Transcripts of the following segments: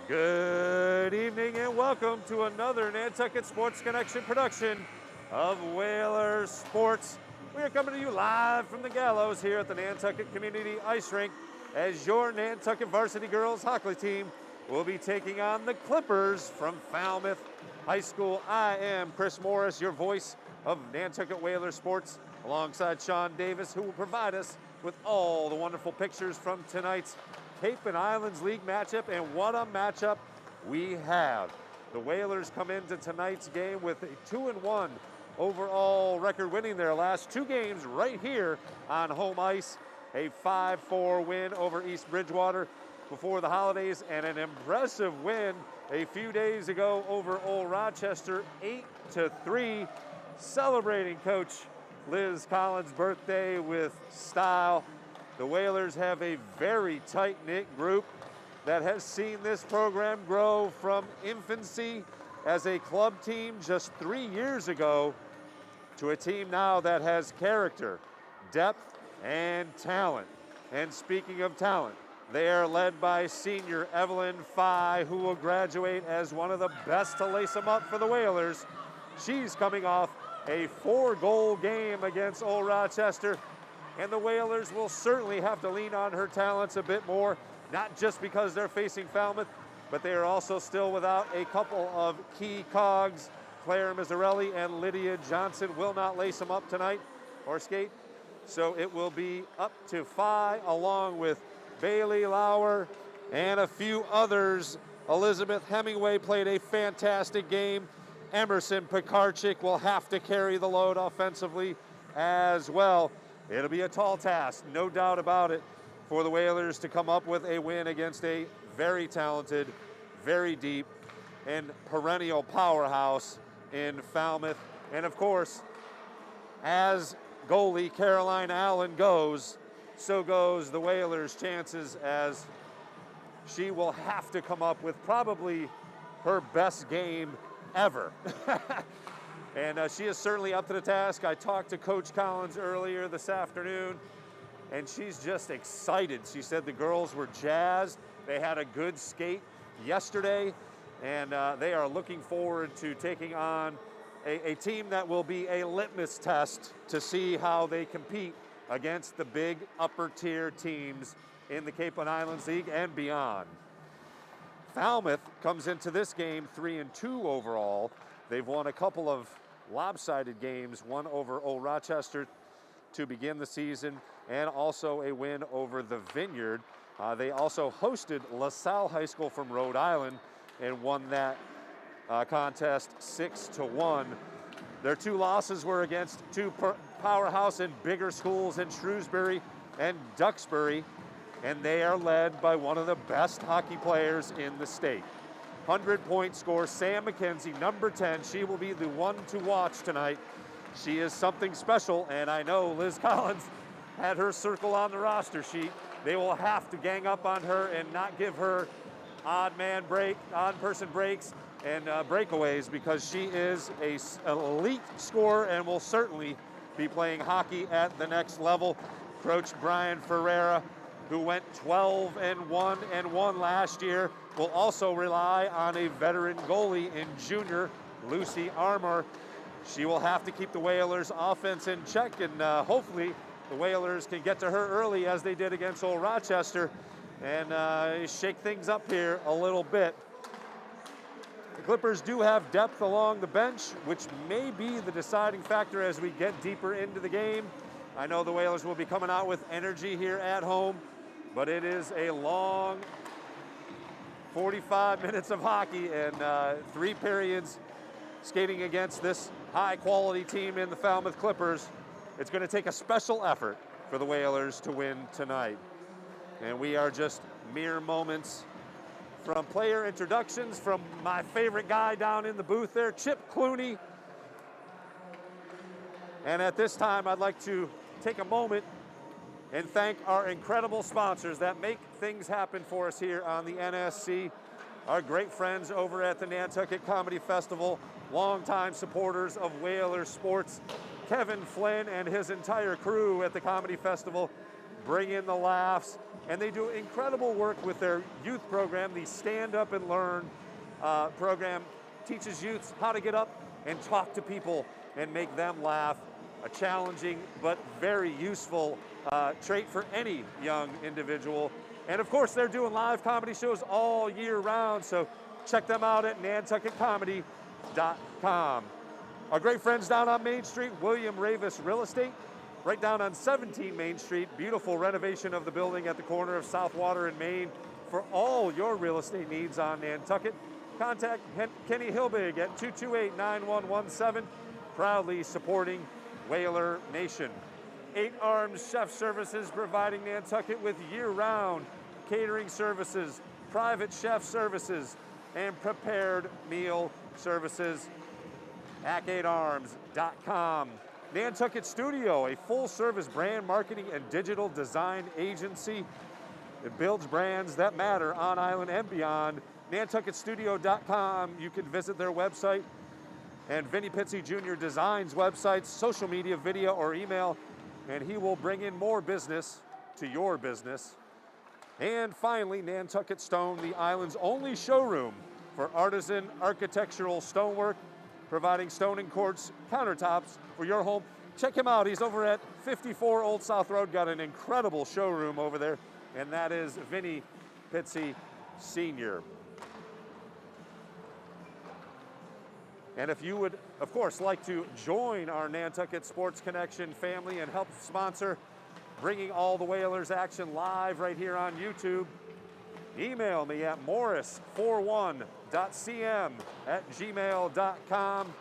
Good evening and welcome to another Nantucket Sports Connection production of Whaler Sports. We are coming to you live from the gallows here at the Nantucket Community Ice Rink as your Nantucket Varsity Girls hockey team will be taking on the Clippers from Falmouth High School. I am Chris Morris, your voice of Nantucket Whaler Sports, alongside Sean Davis, who will provide us with all the wonderful pictures from tonight's Cape and Islands League matchup, and what a matchup we have. The Whalers come into tonight's game with a 2-1 overall record, winning their last two games right here on home ice. A 5-4 win over East Bridgewater before the holidays, and an impressive win a few days ago over Old Rochester, 8-3, celebrating Coach Liz Collins' birthday with style. The Whalers have a very tight-knit group that has seen this program grow from infancy as a club team just 3 years ago to a team now that has character, depth, and talent. And speaking of talent, they are led by senior Evelyn Fye, who will graduate as one of the best to lace them up for the Whalers. She's coming off a 4-goal game against Old Rochester, and the Whalers will certainly have to lean on her talents a bit more, not just because they're facing Falmouth, but they are also still without a couple of key cogs. Claire Mazzarelli and Lydia Johnson will not lace them up tonight or skate. So it will be up to Fye along with Bailey Lauer and a few others. Elizabeth Hemingway played a fantastic game. Emerson Pekarchik will have to carry the load offensively as well. It'll be a tall task, no doubt about it, for the Whalers to come up with a win against a very talented, very deep, and perennial powerhouse in Falmouth. And of course, as goalie Caroline Allen goes, so goes the Whalers' chances, as she will have to come up with probably her best game ever. And she is certainly up to the task. I talked to Coach Collins earlier this afternoon, and she's just excited. She said the girls were jazzed. They had a good skate yesterday, and they are looking forward to taking on a team that will be a litmus test to see how they compete against the big upper-tier teams in the Cape and Islands League and beyond. Falmouth comes into this game 3-2 overall. They've won a couple of lopsided games, one over Old Rochester to begin the season, and also a win over the Vineyard. They also hosted LaSalle High School from Rhode Island and won that contest 6-1. Their two losses were against two powerhouse and bigger schools in Shrewsbury and Duxbury, and they are led by one of the best hockey players in the state. 100-point score, Sam McKenzie, number 10. She will be the one to watch tonight. She is something special, and I know Liz Collins had her circle on the roster sheet. They will have to gang up on her and not give her odd person breaks and breakaways, because she is an elite scorer and will certainly be playing hockey at the next level. Coach Brian Ferreira, who went 12-1 last year, will also rely on a veteran goalie in junior Lucy Armour. She will have to keep the Whalers' offense in check, and hopefully the Whalers can get to her early, as they did against Old Rochester, and shake things up here a little bit. The Clippers do have depth along the bench, which may be the deciding factor as we get deeper into the game. I know the Whalers will be coming out with energy here at home, but it is a long 45 minutes of hockey and 3 periods skating against this high-quality team in the Falmouth Clippers. It's going to take a special effort for the Whalers to win tonight. And we are just mere moments from player introductions from my favorite guy down in the booth there, Chip Clooney. And at this time, I'd like to take a moment and thank our incredible sponsors that make things happen for us here on the NSC. Our great friends over at the Nantucket Comedy Festival, longtime supporters of Whaler Sports, Kevin Flynn and his entire crew at the Comedy Festival, bring in the laughs, and they do incredible work with their youth program. The Stand Up and Learn program teaches youths how to get up and talk to people and make them laugh. A challenging but very useful trait for any young individual. And of course, they're doing live comedy shows all year round, so check them out at nantucketcomedy.com. Our great friends down on Main Street, William Ravis Real Estate, right down on 17 Main Street. Beautiful renovation of the building at the corner of Southwater and Main. For all your real estate needs on Nantucket, contact Kenny Hilbig at 228-9117, proudly supporting Whaler Nation. 8 Arms Chef Services, providing Nantucket with year-round catering services, private chef services, and prepared meal services. Hack8arms.com. Nantucket Studio, a full-service brand marketing and digital design agency. It builds brands that matter on island and beyond. NantucketStudio.com. You can visit their website. And Vinny Pizzi Jr. designs websites, social media, video, or email, and he will bring in more business to your business. And finally, Nantucket Stone, the island's only showroom for artisan architectural stonework, providing stone and quartz countertops for your home. Check him out. He's over at 54 Old South Road. Got an incredible showroom over there, and that is Vinny Pizzi Sr. And if you would, of course, like to join our Nantucket Sports Connection family and help sponsor bringing all the Whalers action live right here on YouTube, email me at morris41.cm@gmail.com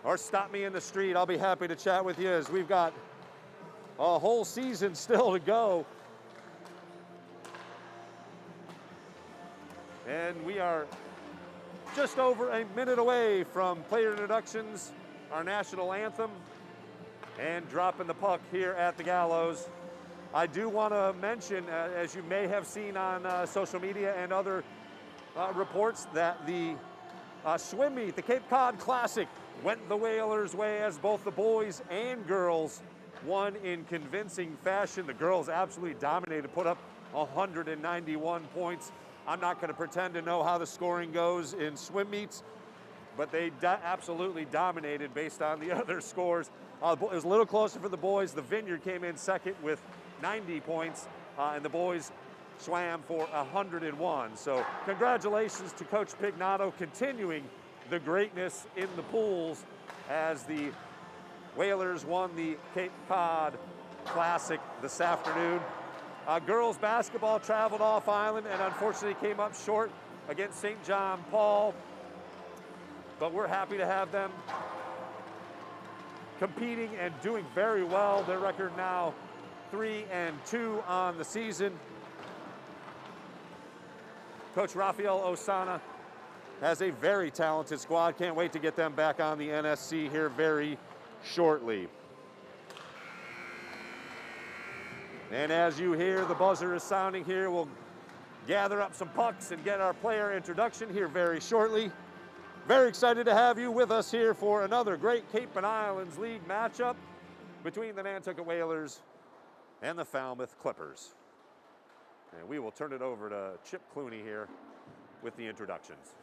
or stop me in the street. I'll be happy to chat with you, as we've got a whole season still to go. And we are just over a minute away from player introductions, our national anthem, and dropping the puck here at the Gallows. I do want to mention, as you may have seen on social media and other reports, that the swim meet, the Cape Cod Classic, went the Whalers' way, as both the boys and girls won in convincing fashion. The girls absolutely dominated, put up 191 points. I'm not going to pretend to know how the scoring goes in swim meets, but they absolutely dominated based on the other scores. It was a little closer for the boys. The Vineyard came in second with 90 points, and the boys swam for 101. So congratulations to Coach Pignato, continuing the greatness in the pools as the Whalers won the Cape Cod Classic this afternoon. Girls basketball traveled off island and unfortunately came up short against St. John Paul, but we're happy to have them competing and doing very well. Their record now 3-2 on the season. Coach Rafael Osana has a very talented squad. Can't wait to get them back on the NSC here very shortly. And as you hear, the buzzer is sounding here. We'll gather up some pucks and get our player introduction here very shortly. Very excited to have you with us here for another great Cape and Islands League matchup between the Nantucket Whalers and the Falmouth Clippers. And we will turn it over to Chip Clooney here with the introductions.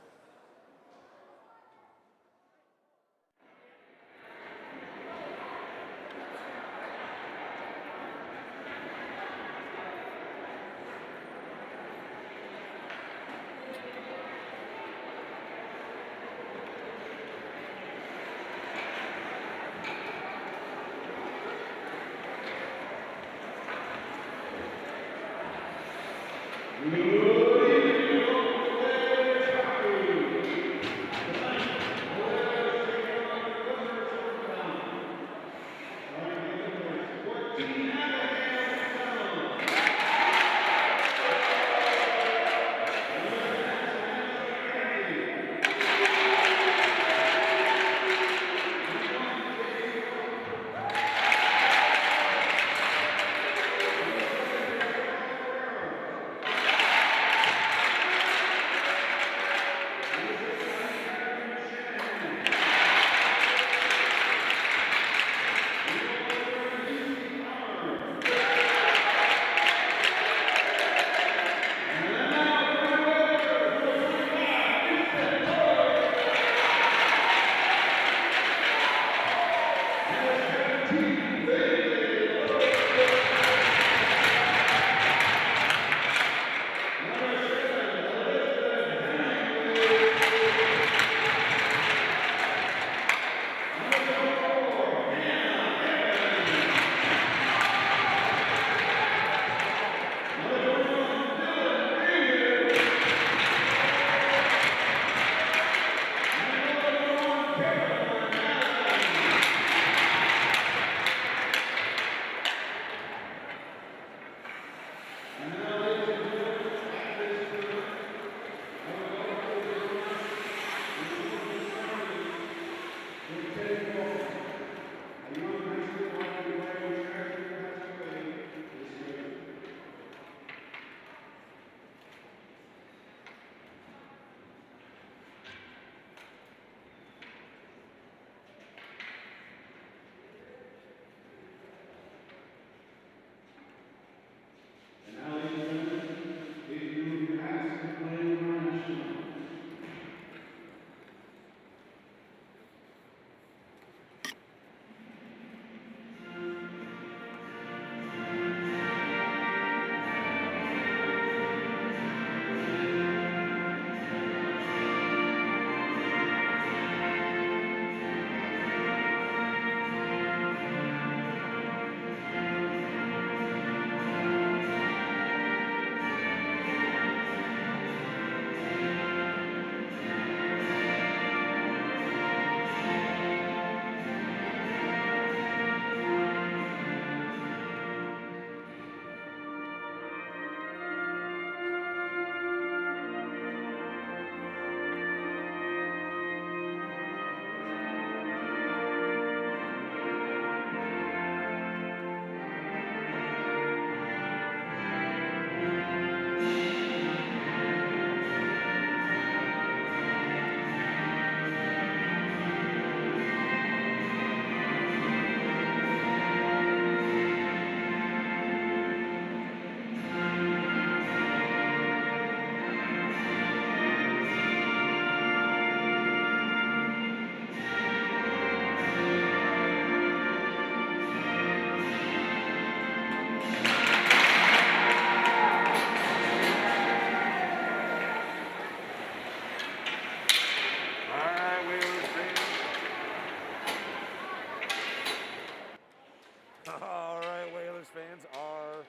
All right, Whalers fans, are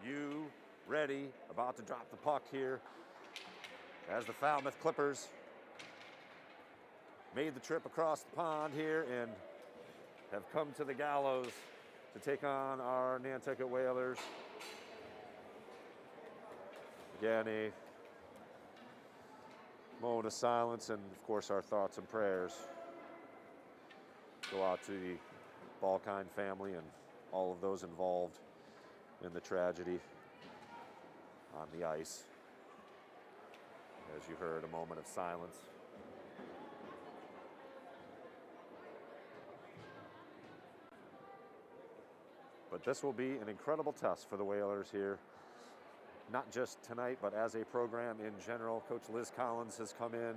you ready? About to drop the puck here as the Falmouth Clippers made the trip across the pond here and have come to the Gallows to take on our Nantucket Whalers. Again, a moment of silence, and of course our thoughts and prayers go out to the Balkine family and all of those involved in the tragedy on the ice. As you heard, a moment of silence. But this will be an incredible test for the Whalers here, not just tonight, but as a program in general. Coach Liz Collins has come in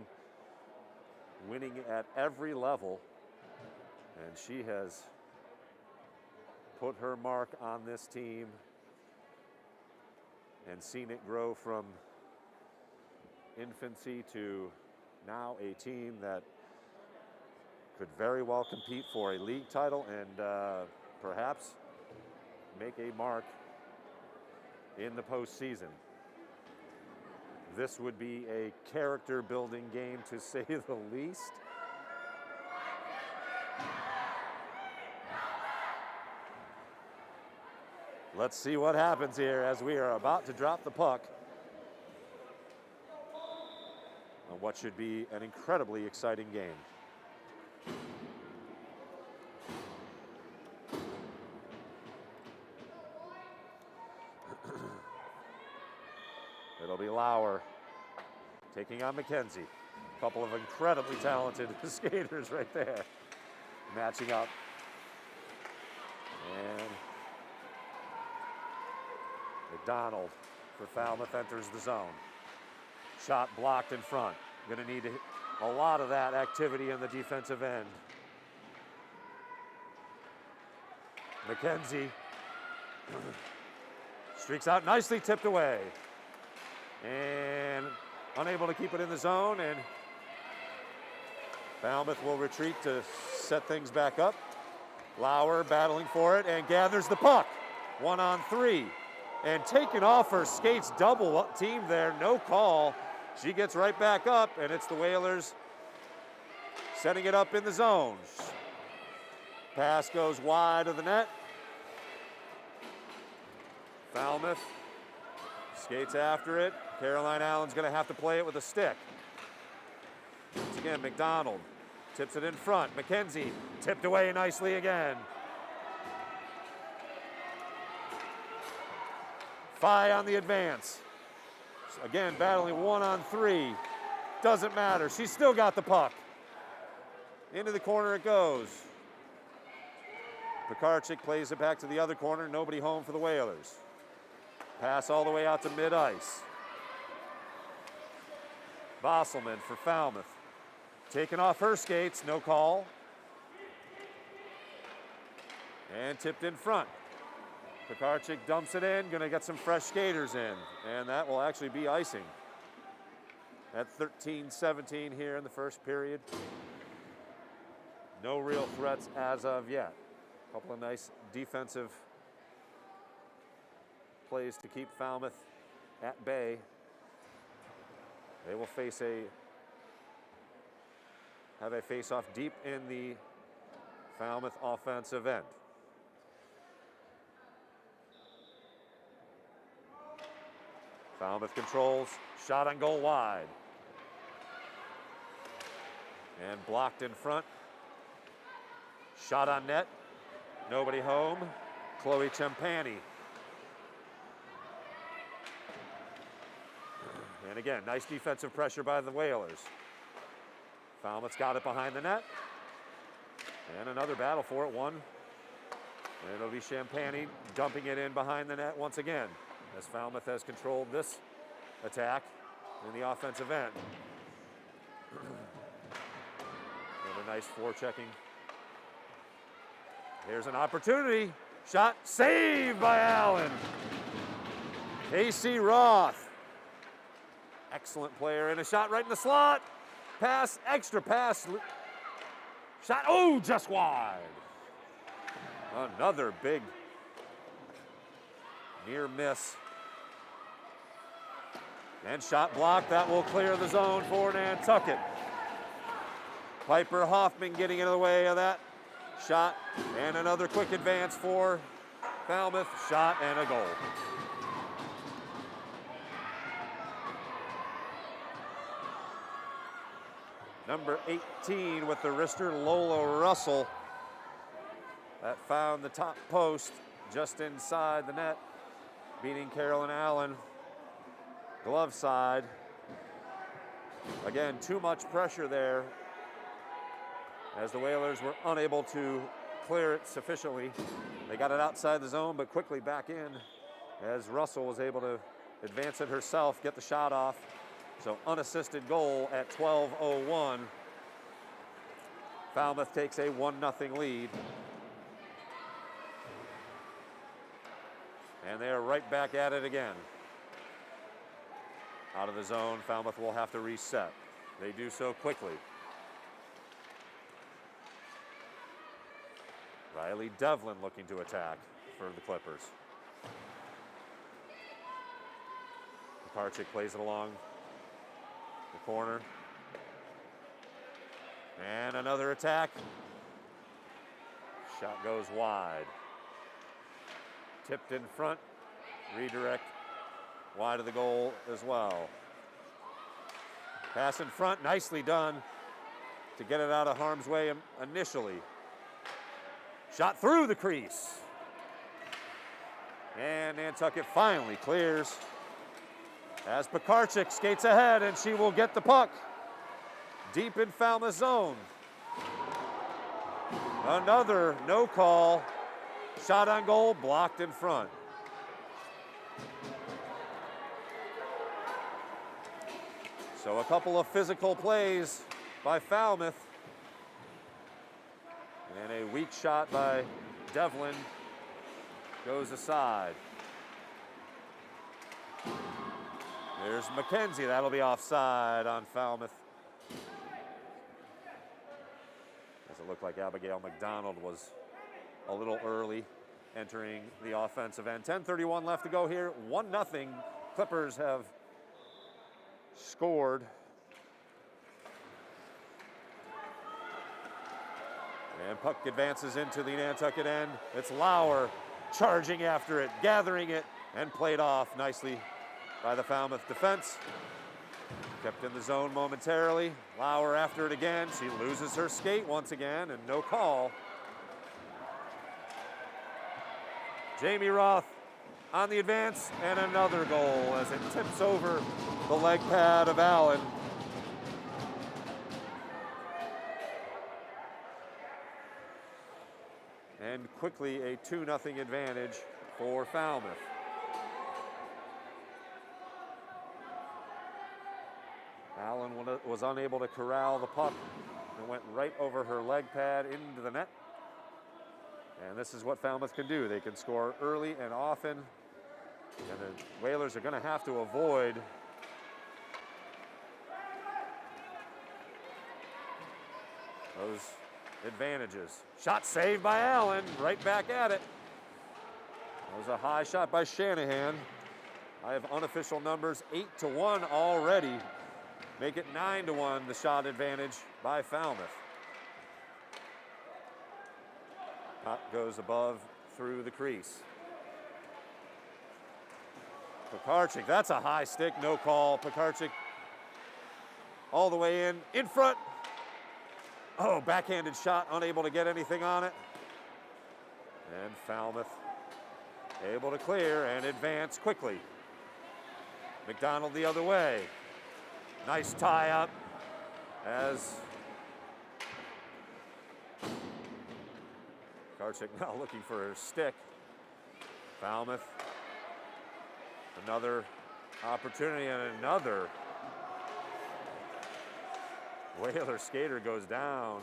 winning at every level, and she has put her mark on this team and seen it grow from infancy to now a team that could very well compete for a league title and perhaps make a mark in the postseason. This would be a character-building game, to say the least. Let's see what happens here as we are about to drop the puck on what should be an incredibly exciting game. It'll be Lauer taking on McKenzie. A couple of incredibly talented skaters right there, matching up. And McDonald for Falmouth enters the zone. Shot blocked in front. Going to need a lot of that activity in the defensive end. McKenzie streaks out nicely, tipped away. And unable to keep it in the zone, and Falmouth will retreat to set things back up. Lauer battling for it and gathers the puck. 1-on-3. And taken off her skates, double team there, no call. She gets right back up, and it's the Whalers setting it up in the zone. Pass goes wide of the net. Falmouth Skates after it. Caroline Allen's going to have to play it with a stick. Once again, McDonald tips it in front. McKenzie tipped away nicely again. Phi on the advance. Again, battling 1-on-3. Doesn't matter. She's still got the puck. Into the corner it goes. Pekarczyk plays it back to the other corner. Nobody home for the Whalers. Pass all the way out to mid-ice. Bosselman for Falmouth. Taking off her skates, no call. And tipped in front. Pekarczyk dumps it in, gonna get some fresh skaters in. And that will actually be icing. At 13-17 here in the first period. No real threats as of yet. A couple of nice defensive plays to keep Falmouth at bay. They will have a face-off deep in the Falmouth offensive end. Falmouth controls, shot on goal wide. And blocked in front. Shot on net, nobody home. Chloe Champani. And again, nice defensive pressure by the Whalers. Falmouth's got it behind the net. And another battle for it, one. And it'll be Champani dumping it in behind the net once again, as Falmouth has controlled this attack in the offensive end. Another nice forechecking. Here's an opportunity. Shot saved by Allen. Casey Roth. Excellent player, and a shot right in the slot. Pass, extra pass. Shot, oh, just wide. Another big near miss. And shot blocked, that will clear the zone for Nantucket. Piper Hoffman getting into the way of that shot, and another quick advance for Falmouth. Shot and a goal. Number 18 with the wrister, Lola Russell. That found the top post just inside the net, beating Carolyn Allen. Glove side. Again, too much pressure there, as the Whalers were unable to clear it sufficiently. They got it outside the zone, but quickly back in, as Russell was able to advance it herself, get the shot off. So unassisted goal at 12:01. Falmouth takes a 1-0 lead. And they are right back at it again. Out of the zone, Falmouth will have to reset. They do so quickly. Riley Devlin looking to attack for the Clippers. Pekarczyk plays it along the corner. And another attack. Shot goes wide. Tipped in front. Redirect wide of the goal as well. Pass in front, nicely done to get it out of harm's way initially. Shot through the crease. And Nantucket finally clears, as Pekarczyk skates ahead, and she will get the puck deep in Falmouth zone. Another no call. Shot on goal, blocked in front. So a couple of physical plays by Falmouth. And a weak shot by Devlin goes aside. There's McKenzie. That'll be offside on Falmouth. Does it look like Abigail McDonald was a little early entering the offensive end. 10:31 left to go here. 1-0. Clippers have scored. And puck advances into the Nantucket end. It's Lauer charging after it, gathering it, and played off nicely by the Falmouth defense. Kept in the zone momentarily. Lauer after it again. She loses her skate once again, and no call. Jamie Roth on the advance, and another goal as it tips over the leg pad of Allen. And quickly a 2-0 advantage for Falmouth. Allen was unable to corral the puck and went right over her leg pad into the net. And this is what Falmouth can do. They can score early and often. And the Whalers are going to have to avoid those advantages. Shot saved by Allen, right back at it. That was a high shot by Shanahan. I have unofficial numbers 8-1 already. Make it 9-1, the shot advantage by Falmouth. Puck goes above through the crease. Pekarczyk, that's a high stick, no call. Pekarczyk all the way in front. Oh, backhanded shot, unable to get anything on it. And Falmouth able to clear and advance quickly. McDonald the other way. Nice tie up as Pekarczyk now looking for her stick. Falmouth, another opportunity and another Whaler skater goes down.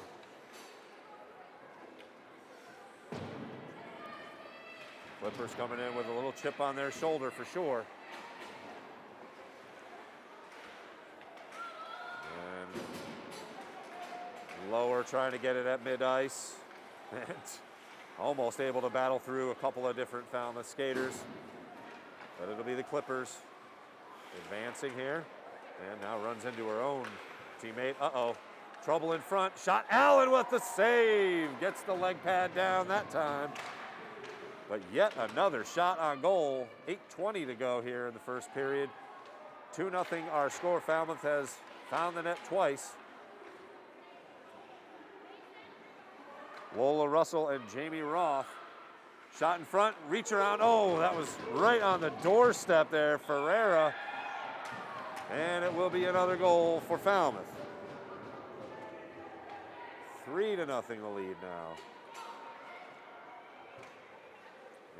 Clippers coming in with a little chip on their shoulder for sure. And Lower trying to get it at mid-ice. And almost able to battle through a couple of different Falmouth skaters. But it'll be the Clippers advancing here. And now runs into her own teammate. Uh-oh. Trouble in front. Shot. Allen with the save. Gets the leg pad down that time. But yet another shot on goal. 8:20 to go here in the first period. 2-0 our score. Falmouth has found the net twice. Lola Russell and Jamie Roth. Shot in front, reach around. Oh, that was right on the doorstep there. Ferreira. And it will be another goal for Falmouth. 3-0 the lead now.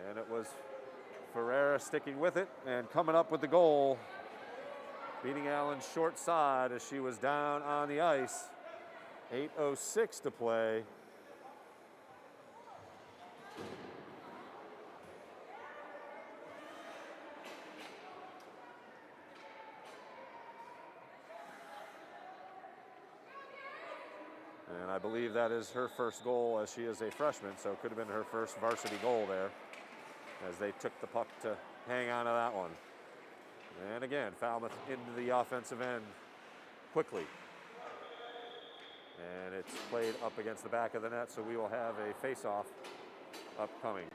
And it was Ferreira sticking with it and coming up with the goal. Beating Allen's short side as she was down on the ice. 8:06 to play. And I believe that is her first goal as she is a freshman, so it could have been her first varsity goal there as they took the puck to hang on to that one. And again, Falmouth into the offensive end quickly. And it's played up against the back of the net, so we will have a face-off upcoming.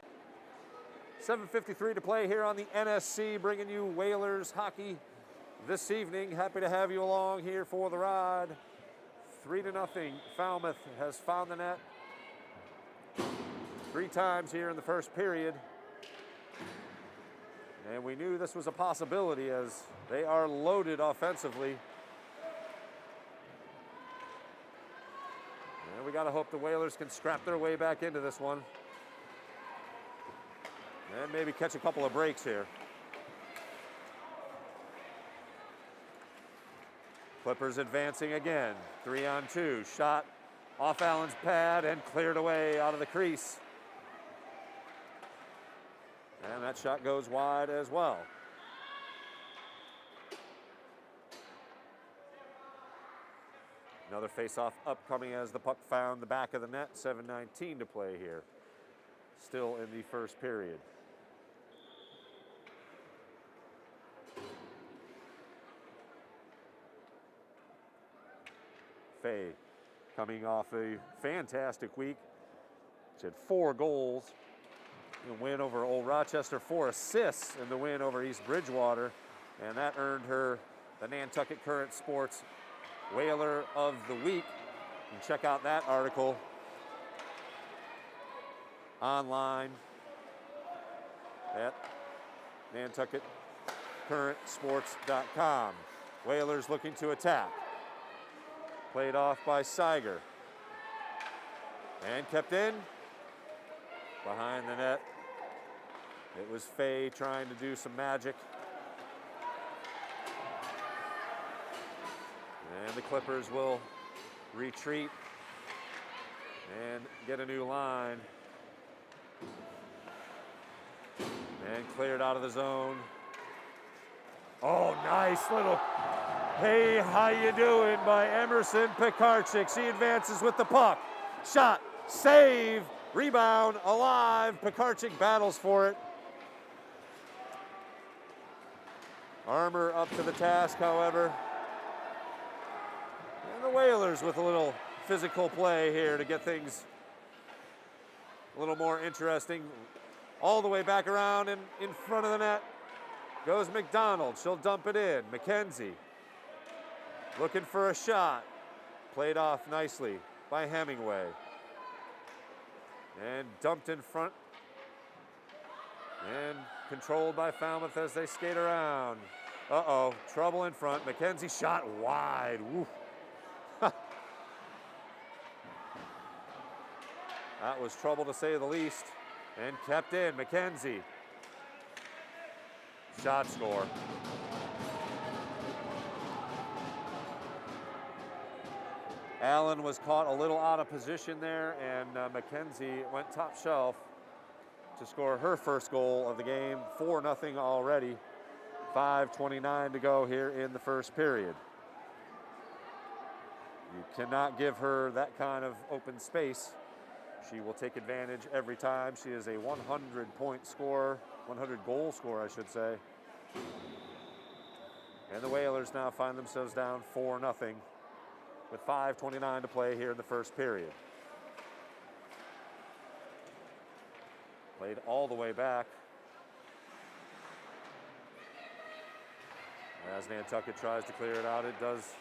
7:53 to play here on the NSC, bringing you Whalers hockey this evening. Happy to have you along here for the ride. 3-0. Falmouth has found the net 3 times here in the first period. And we knew this was a possibility as they are loaded offensively. And we got to hope the Whalers can scrap their way back into this one. And maybe catch a couple of breaks here. Clippers advancing again. 3-on-2. Shot off Allen's pad and cleared away out of the crease. And that shot goes wide as well. Another face-off upcoming as the puck found the back of the net. 7:19 to play here. Still in the first period. Fay coming off a fantastic week. She had 4 goals in the win over Old Rochester, 4 assists in the win over East Bridgewater. And that earned her the Nantucket Current Sports Whaler of the Week. You can check out that article online at NantucketCurrentSports.com. Whalers looking to attack. Played off by Seiger. And kept in. Behind the net. It was Faye trying to do some magic. And the Clippers will retreat and get a new line. And cleared out of the zone. Oh, nice little, hey, how you doing, by Emerson Pekarczyk. She advances with the puck. Shot, save, rebound, alive. Pekarczyk battles for it. Armour up to the task, however. And the Whalers with a little physical play here to get things a little more interesting. All the way back around and in front of the net goes McDonald. She'll dump it in. McKenzie looking for a shot. Played off nicely by Hemingway. And dumped in front. And controlled by Falmouth as they skate around. Uh-oh, trouble in front. McKenzie shot wide. Woo. That was trouble to say the least. And kept in. McKenzie. Shot score. Allen was caught a little out of position there, and McKenzie went top shelf to score her first goal of the game. 4-0 already. 5:29 to go here in the first period. You cannot give her that kind of open space. She will take advantage every time. She is a 100-point scorer, 100-goal scorer, I should say. And the Whalers now find themselves down 4-0 with 5:29 to play here in the first period. Played all the way back. As Nantucket tries to clear it out, it does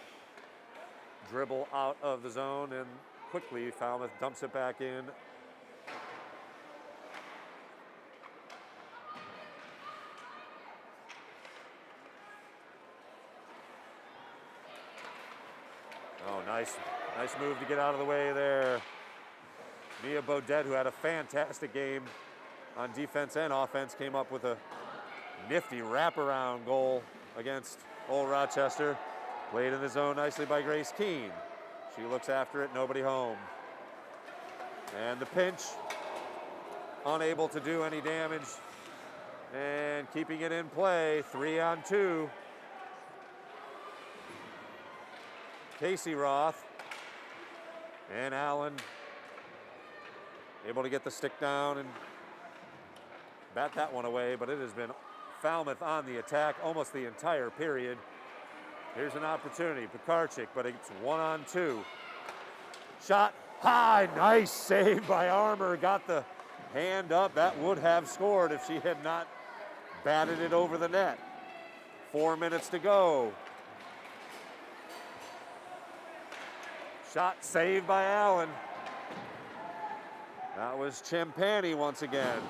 dribble out of the zone, and quickly Falmouth dumps it back in. Oh, nice move to get out of the way there. Mia Baudet, who had a fantastic game on defense and offense, came up with a nifty wraparound goal against Old Rochester. Played in the zone nicely by Grace Keene. She looks after it, nobody home. And the pinch, unable to do any damage. And keeping it in play, 3-on-2. Casey Roth and Allen able to get the stick down and bat that one away, but it has been Falmouth on the attack almost the entire period. Here's an opportunity, Pekarczyk, but it's 1-on-2. Shot high, nice save by Armour. Got the hand up. That would have scored if she had not batted it over the net. 4 minutes to go. Shot saved by Allen. That was Champagny once again.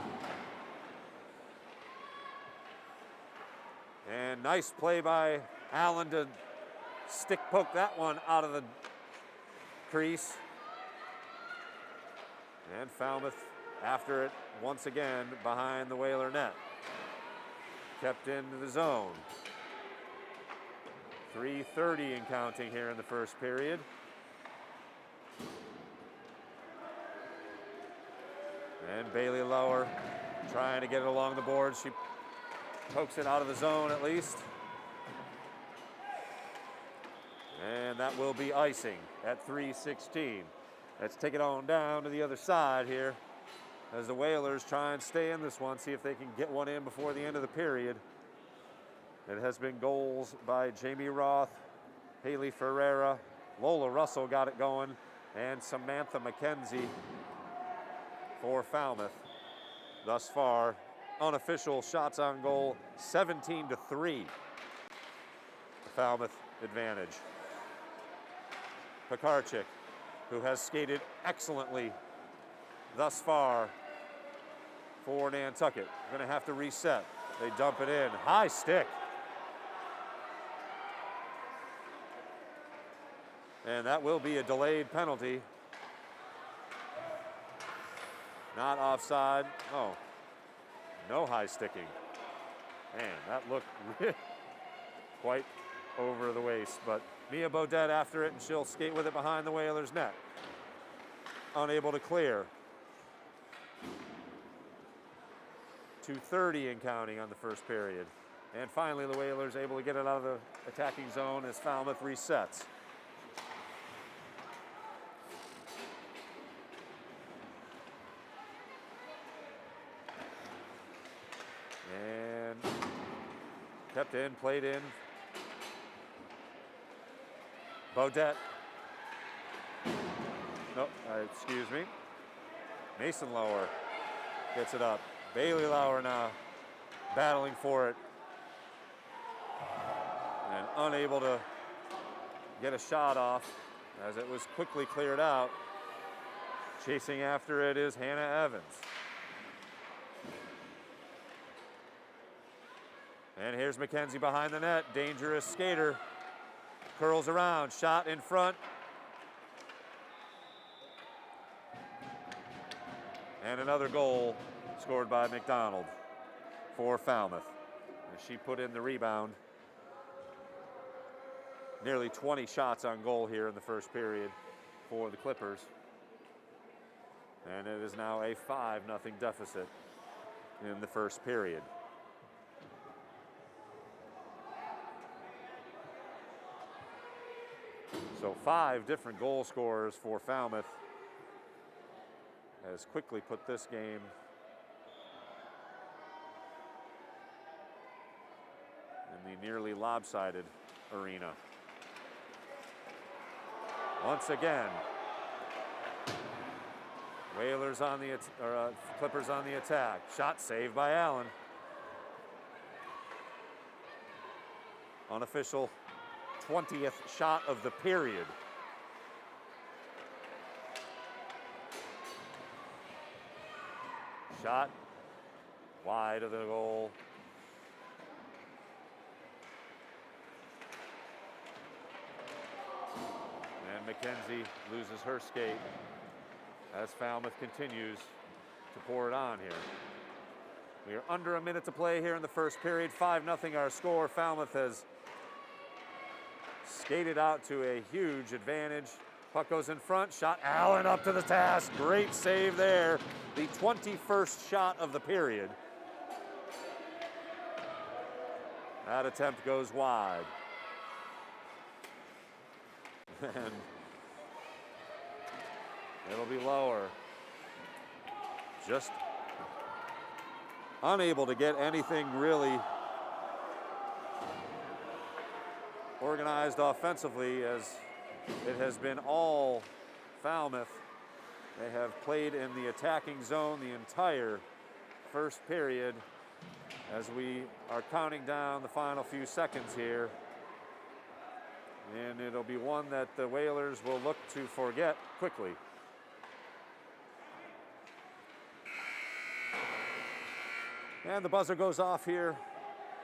And nice play by Allen to stick poke that one out of the crease. And Falmouth after it once again behind the Whaler net. Kept into the zone. 3:30 and counting here in the first period. And Bailey Lower trying to get it along the board. She pokes it out of the zone at least. And that will be icing at 3:16. Let's take it on down to the other side here as the Whalers try and stay in this one, see if they can get one in before the end of the period. It has been goals by Jamie Roth, Haley Ferreira, Lola Russell got it going, and Samantha McKenzie for Falmouth. Thus far, unofficial shots on goal, 17-3. Falmouth advantage. Pekarczyk, who has skated excellently thus far for Nantucket. Going to have to reset. They dump it in. High stick. And that will be a delayed penalty. Not offside. Oh, no high sticking. Man, that looked quite over the waist, but Mia Bodette after it, and she'll skate with it behind the Whalers' net. Unable to clear. 2:30 and counting on the first period. And finally, the Whalers able to get it out of the attacking zone as Falmouth resets. And kept in, played in. Bodette. No, excuse me. Mason Lower gets it up. Bailey Lauer now battling for it. And unable to get a shot off as it was quickly cleared out. Chasing after it is Hannah Evans. And here's Mackenzie behind the net. Dangerous skater. Curls around, shot in front. And another goal scored by McDonald for Falmouth. And she put in the rebound. Nearly 20 shots on goal here in the first period for the Clippers. And it is now a 5-0 deficit in the first period. So 5 different goal scorers for Falmouth has quickly put this game in the nearly lopsided arena. Once again, Whalers on the Clippers on the attack. Shot saved by Allen. Unofficial 20th shot of the period. Shot wide of the goal. And Mackenzie loses her skate as Falmouth continues to pour it on here. We are under a minute to play here in the first period. 5-0 our score. Falmouth has skated out to a huge advantage. Puck goes in front, shot Allen up to the task. Great save there. The 21st shot of the period. That attempt goes wide. And it'll be lower. Just unable to get anything really organized offensively, as it has been all Falmouth. They have played in the attacking zone the entire first period as we are counting down the final few seconds here. And it'll be one that the Whalers will look to forget quickly. And the buzzer goes off here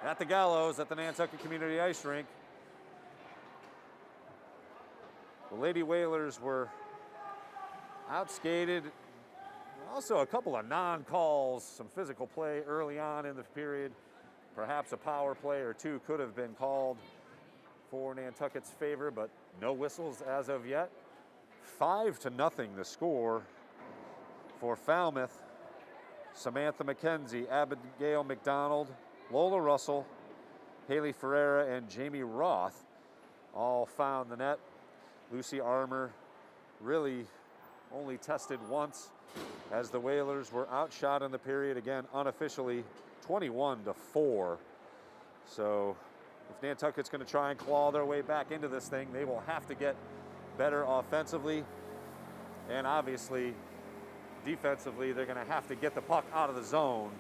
at the Gallows at the Nantucket Community Ice Rink. The Lady Whalers were outskated. Also a couple of non-calls, some physical play early on in the period. Perhaps a power play or two could have been called for Nantucket's favor, but no whistles as of yet. 5-0 the score for Falmouth. Samantha McKenzie, Abigail McDonald, Lola Russell, Haley Ferreira, and Jamie Roth all found the net. Lucy Armour really only tested once as the Whalers were outshot in the period, again unofficially 21-4. So if Nantucket's going to try and claw their way back into this thing, they will have to get better offensively, and obviously defensively they're going to have to get the puck out of the zone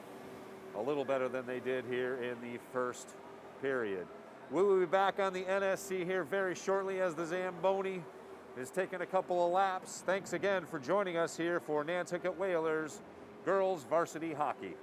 a little better than they did here in the first period. We will be back on the NSC here very shortly as the Zamboni is taking a couple of laps. Thanks again for joining us here for Nantucket Whalers Girls Varsity Hockey.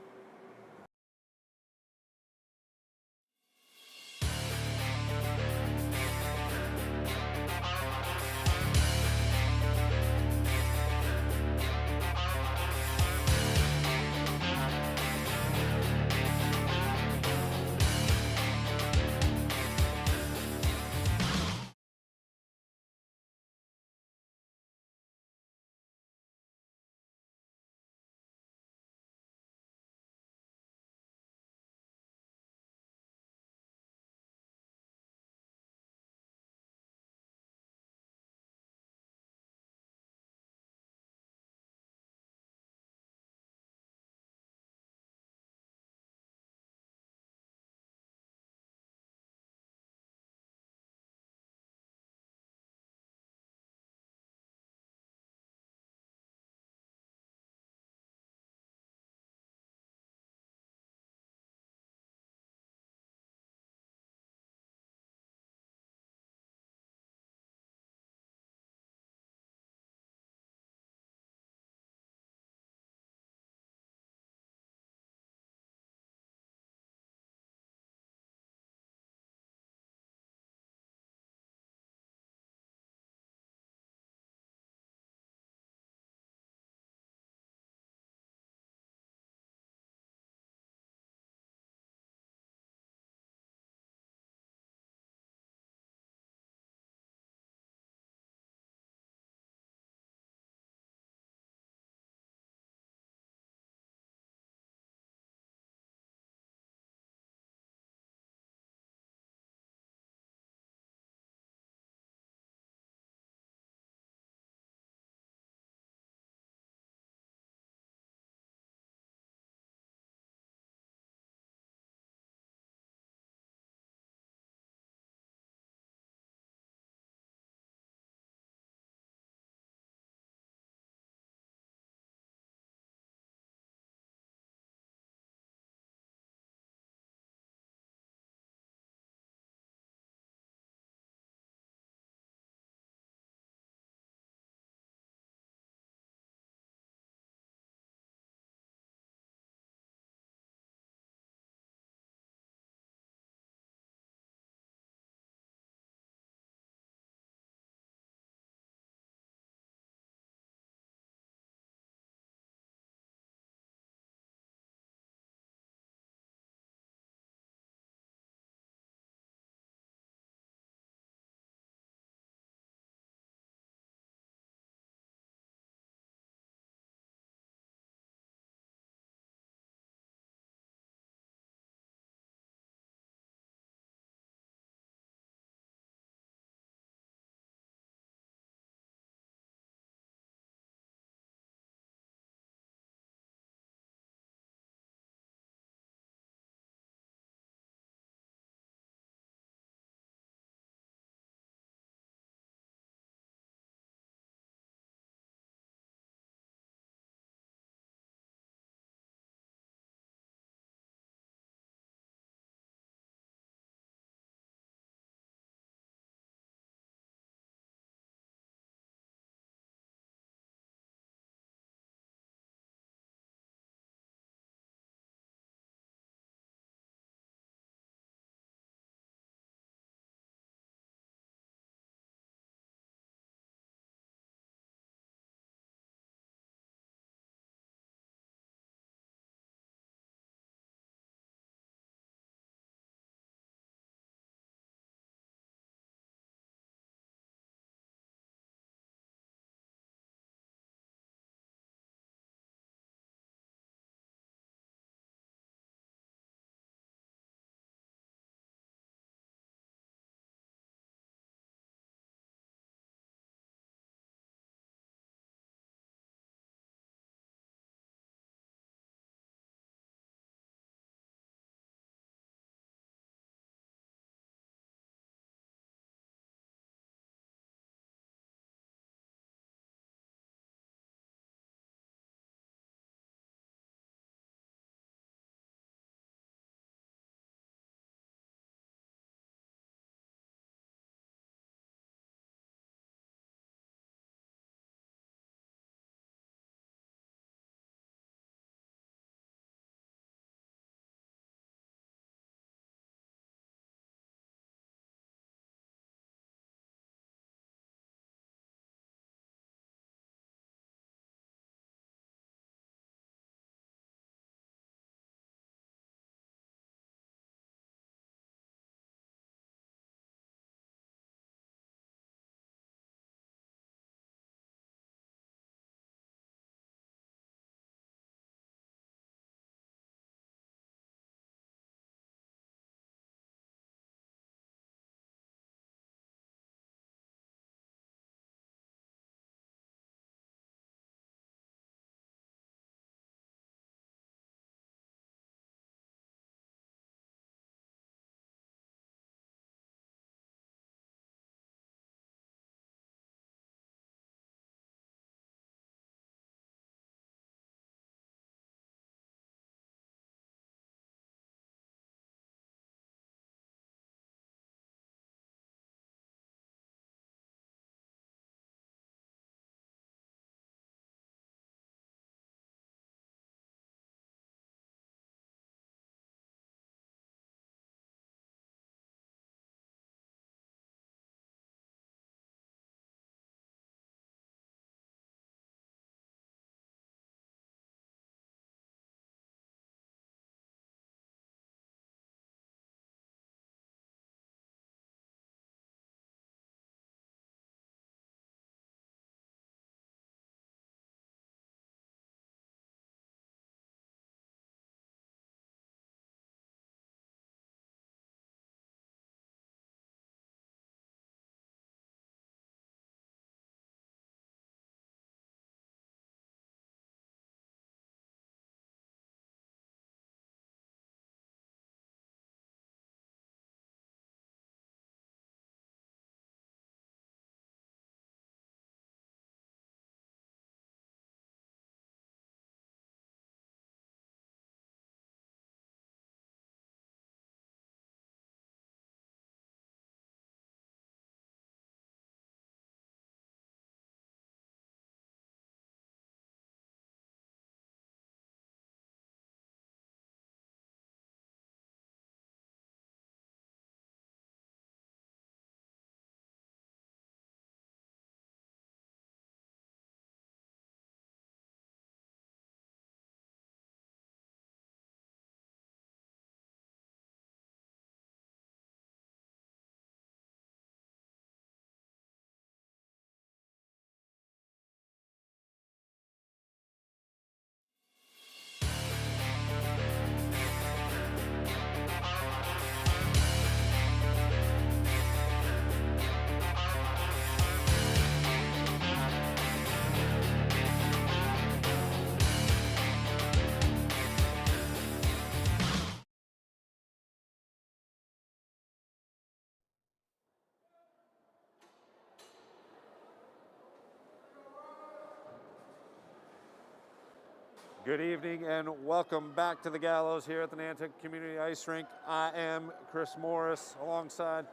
Good evening and welcome back to the Gallows here at the Nantucket Community Ice Rink. I am Chris Morris alongside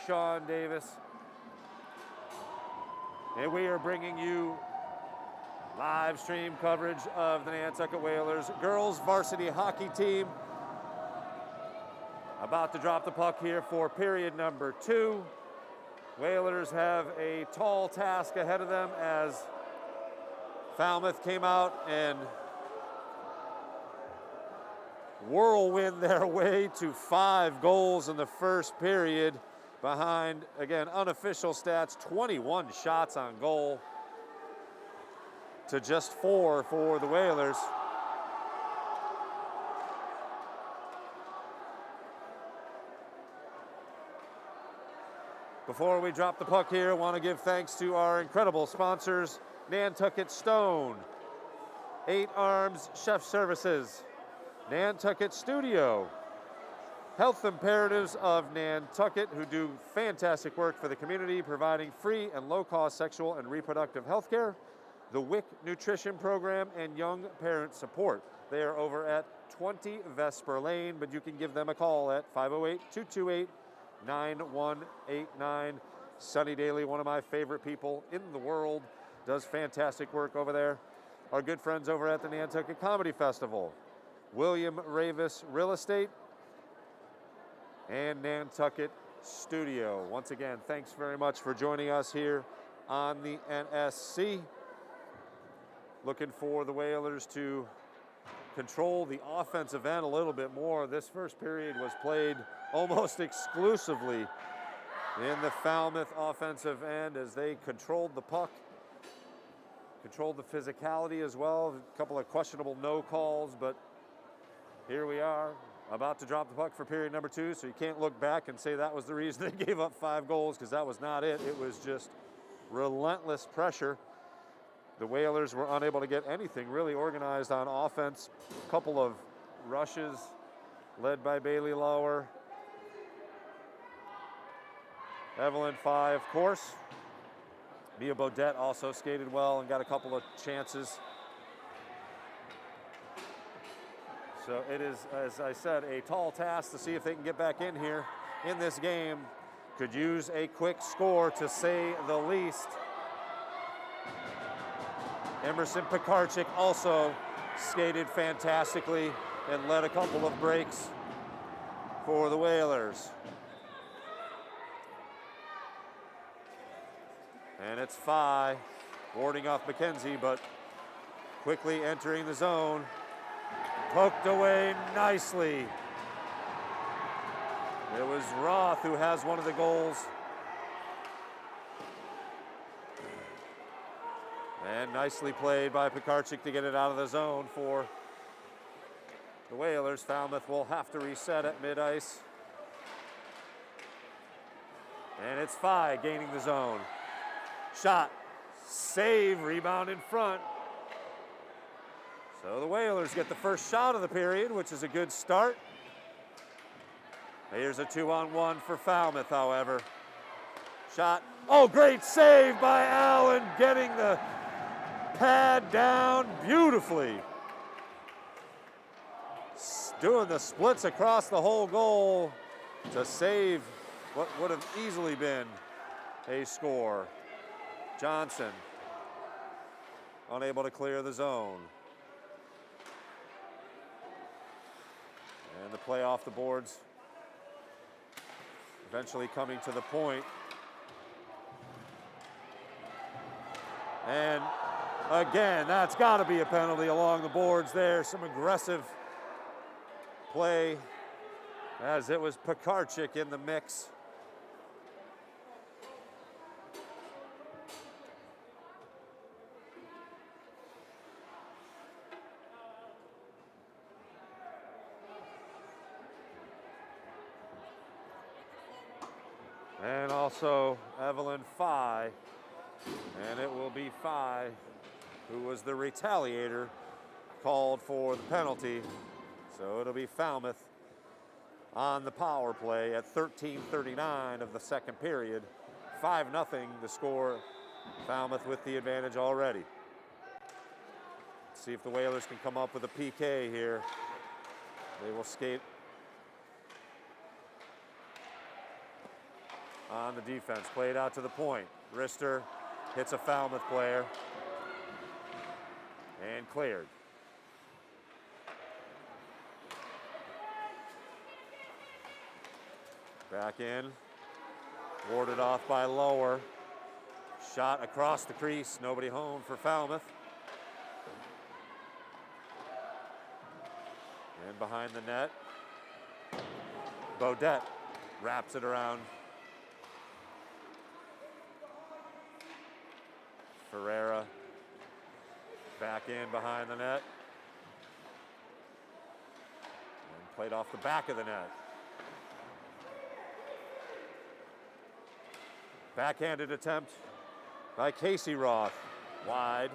Sean Davis. And we are bringing you live stream coverage of the Nantucket Whalers girls varsity hockey team. About to drop the puck here for period number 2. Whalers have a tall task ahead of them as Falmouth came out and whirlwind their way to 5 goals in the first period behind, again, unofficial stats, 21 shots on goal to just 4 for the Whalers. Before we drop the puck here, I want to give thanks to our incredible sponsors, Nantucket Stone, 8 Arms Chef Services, Nantucket Studio, Health Imperatives of Nantucket, who do fantastic work for the community, providing free and low-cost sexual and reproductive health care, the WIC Nutrition Program, and Young Parent Support. They are over at 20 Vesper Lane, but you can give them a call at 508-228-9189. Sunny Daly, one of my favorite people in the world, does fantastic work over there. Our good friends over at the Nantucket Comedy Festival, William Ravis Real Estate, and Nantucket Studio. Once again, thanks very much for joining us here on the NSC. Looking for the Whalers to control the offensive end a little bit more. This first period was played almost exclusively in the Falmouth offensive end as they controlled the puck, controlled the physicality as well. A couple of questionable no calls, but here we are, about to drop the puck for period number 2, so you can't look back and say that was the reason they gave up 5 goals, because that was not it. It was just relentless pressure. The Whalers were unable to get anything really organized on offense. A couple of rushes led by Bailey Lauer. Evelyn Fye, of course. Mia Bodette also skated well and got a couple of chances. So it is, as I said, a tall task to see if they can get back in here in this game. Could use a quick score to say the least. Emerson Pekarczyk also skated fantastically and led a couple of breaks for the Whalers. And it's Fye warding off McKenzie, but quickly entering the zone. Poked away nicely. It was Roth who has one of the goals. And nicely played by Pekarczyk to get it out of the zone for the Whalers. Falmouth will have to reset at mid-ice. And it's Fye gaining the zone. Shot, save, rebound in front. So the Whalers get the first shot of the period, which is a good start. Here's a 2-on-1 for Falmouth, however. Shot, oh, great save by Allen, getting the pad down beautifully. Doing the splits across the whole goal to save what would have easily been a score. Johnson unable to clear the zone. And the play off the boards eventually coming to the point. And again, that's got to be a penalty along the boards there. Some aggressive play as it was Pekarczyk in the mix. And also Evelyn Fye, and it will be Fye who was the retaliator called for the penalty. So it'll be Falmouth on the power play at 13:39 of the second period. 5-0 the score. Falmouth with the advantage already. See if the Whalers can come up with a PK here. They will skate on the defense. Played out to the point. Rister hits a Falmouth player and cleared. Back in, warded off by Lower. Shot across the crease, nobody home for Falmouth. And behind the net, Beaudet wraps it around Ferreira. Back in behind the net. And played off the back of the net. Backhanded attempt by Casey Roth, wide.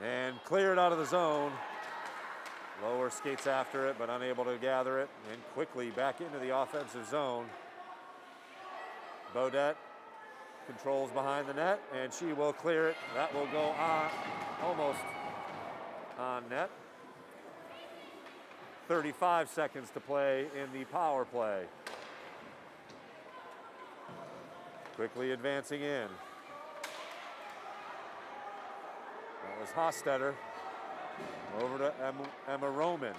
And cleared out of the zone. Lower skates after it, but unable to gather it. And quickly back into the offensive zone. Beaudet controls behind the net, and she will clear it. That will go on, almost on net. 35 seconds to play in the power play. Quickly advancing in. That was Hostetter. Over to Emma Roman.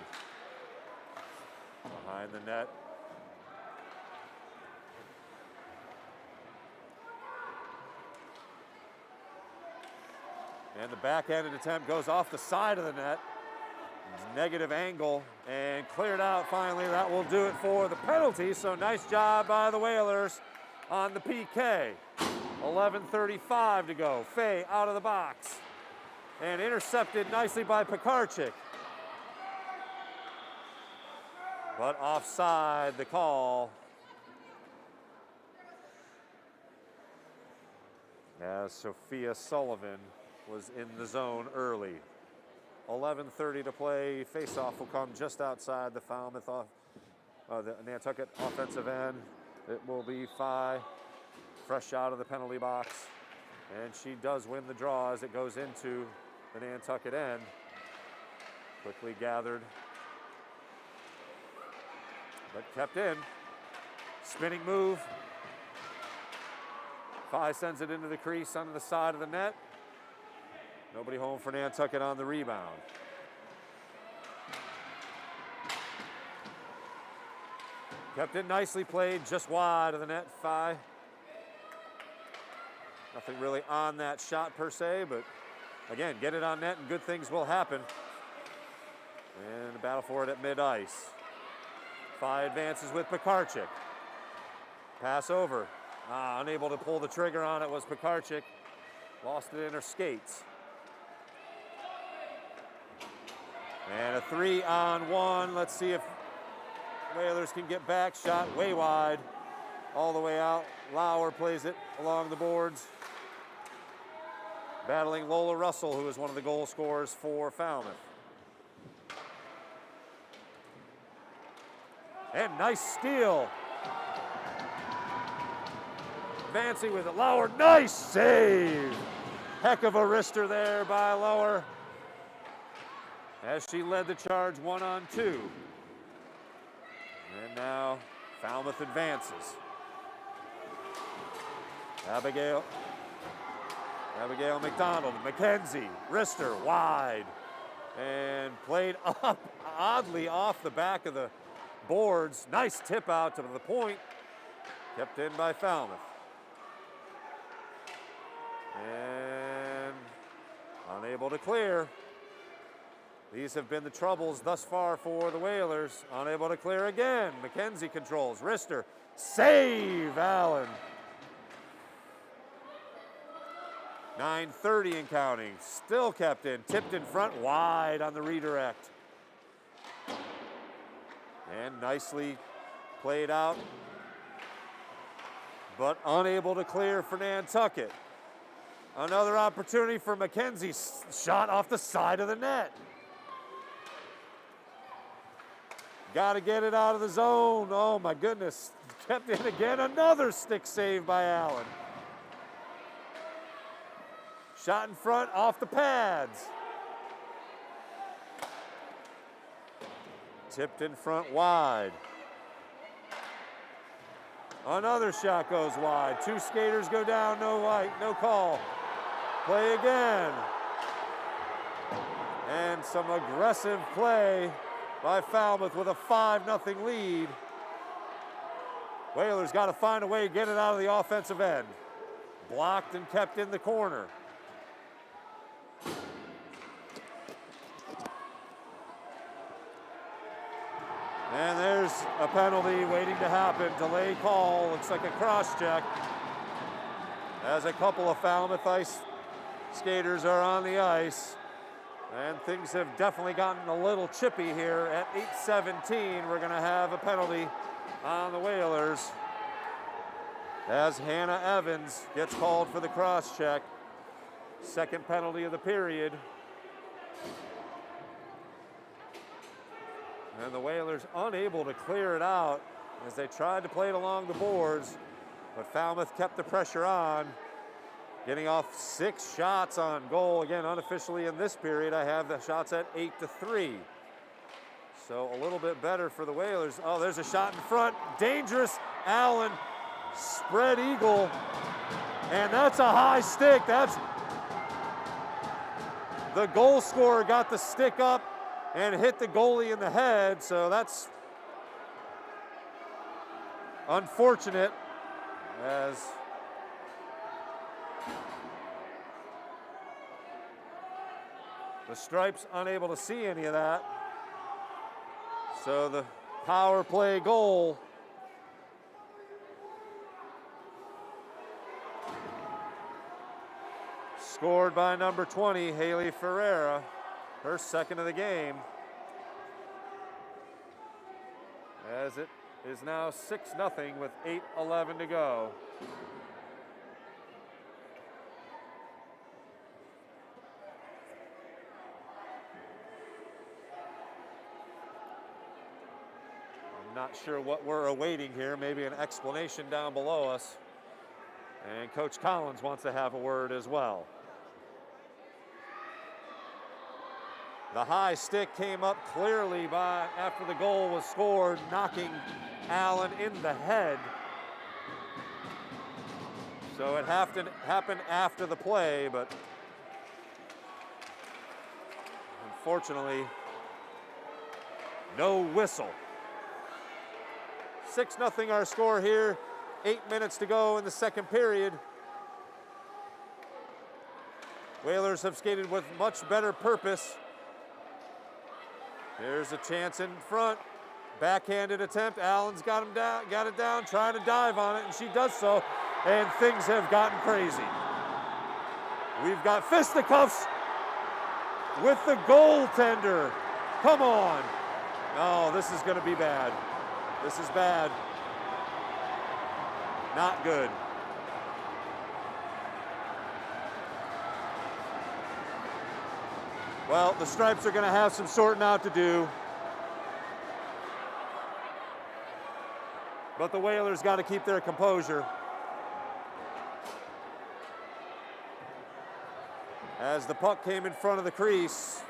Behind the net. And the backhanded attempt goes off the side of the net. Negative angle and cleared out finally. That will do it for the penalty. So nice job by the Whalers on the PK. 11:35 to go. Fay out of the box and intercepted nicely by Pekarczyk. But offside the call. As Sophia Sullivan was in the zone early. 11:30 to play. Face-off will come just outside the Falmouth the Nantucket offensive end. It will be Fye, fresh out of the penalty box, and she does win the draw as it goes into the Nantucket end. Quickly gathered, but kept in. Spinning move. Fye sends it into the crease under the side of the net. Nobody home for Nantucket on the rebound. Kept it nicely played, just wide of the net, Fye. Nothing really on that shot per se, but again, get it on net and good things will happen. And a battle for it at mid-ice. Fye advances with Pekarczyk. Pass over. Unable to pull the trigger on it was Pekarczyk. Lost it in her skates. And a 3-on-1. Let's see if Whalers can get back. Shot way wide, all the way out. Lauer plays it along the boards. Battling Lola Russell, who is one of the goal scorers for Falmouth. And nice steal. Vancy with it. Lauer, nice save. Heck of a wrister there by Lauer, as she led the charge 1-on-2. And now Falmouth advances. Abigail McDonald, McKenzie, wrister wide, and played up oddly off the back of the boards. Nice tip out to the point, kept in by Falmouth. And unable to clear. These have been the troubles thus far for the Whalers. Unable to clear again. McKenzie controls. Rister. Save, Allen. 9:30 and counting. Still kept in. Tipped in front. Wide on the redirect. And nicely played out. But unable to clear for Nantucket. Another opportunity for McKenzie. Shot off the side of the net. Got to get it out of the zone. Oh my goodness. Kept in again. Another stick save by Allen. Shot in front, off the pads. Tipped in front, wide. Another shot goes wide. Two skaters go down, no white, no call. Play again. And some aggressive play by Falmouth with a 5-0 lead. Whalers got to find a way to get it out of the offensive end. Blocked and kept in the corner. And there's a penalty waiting to happen. Delay call. Looks like a cross check. As a couple of Falmouth ice skaters are on the ice. And things have definitely gotten a little chippy here. At 8:17, we're going to have a penalty on the Whalers. As Hannah Evans gets called for the cross check. Second penalty of the period. And the Whalers unable to clear it out as they tried to play it along the boards, but Falmouth kept the pressure on, getting off 6 shots on goal. Again, unofficially in this period, I have the shots at 8-3. So a little bit better for the Whalers. Oh, there's a shot in front. Dangerous. Allen, spread eagle, and that's a high stick. That's the goal scorer got the stick up and hit the goalie in the head, so that's unfortunate as the Stripes unable to see any of that. So the power play goal. Scored by number 20, Haley Ferreira. Her second of the game. As it is now 6-0 with 8:11 to go. I'm not sure what we're awaiting here. Maybe an explanation down below us. And Coach Collins wants to have a word as well. The high stick came up clearly after the goal was scored, knocking Allen in the head. So it happened after the play, but unfortunately, no whistle. 6-0 our score here, 8 minutes to go in the second period. Whalers have skated with much better purpose. There's a chance in front. Backhanded attempt. Allen's got it down, trying to dive on it, and she does so. And things have gotten crazy. We've got fisticuffs with the goaltender. Come on. Oh, this is going to be bad. This is bad. Not good. Well, the Stripes are going to have some sorting out to do. But the Whalers got to keep their composure. As the puck came in front of the crease,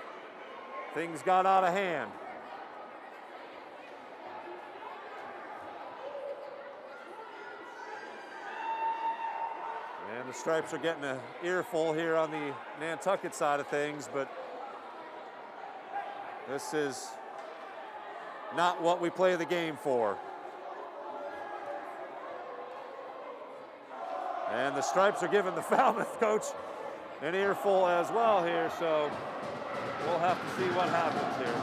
things got out of hand. And the Stripes are getting an earful here on the Nantucket side of things, but this is not what we play the game for. And the Stripes are giving the Falmouth coach an earful as well here, so we'll have to see what happens here.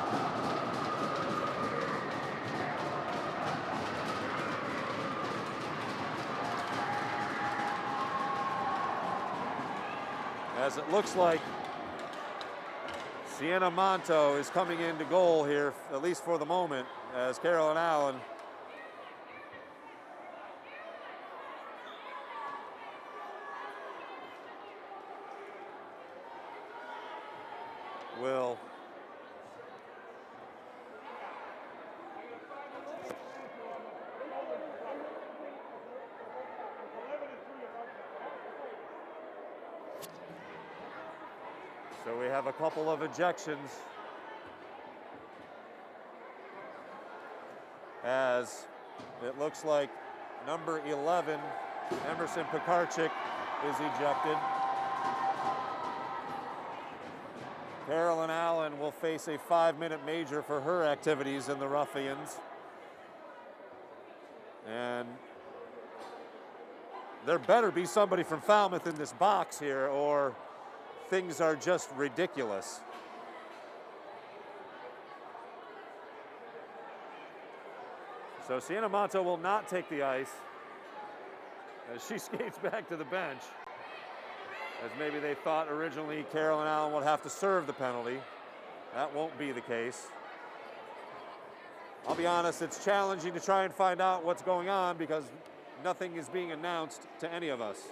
As it looks like Sienna Monto is coming into goal here, at least for the moment, as Carolyn Allen will So we have a couple of ejections as it looks like number 11, Emerson Pekarczyk, is ejected. Carolyn Allen will face a 5-minute major for her activities in the Ruffians. And there better be somebody from Falmouth in this box here, or things are just ridiculous. So Sienna Monto will not take the ice as she skates back to the bench, as maybe they thought originally Carolyn Allen would have to serve the penalty. That won't be the case. I'll be honest, it's challenging to try and find out what's going on because nothing is being announced to any of us.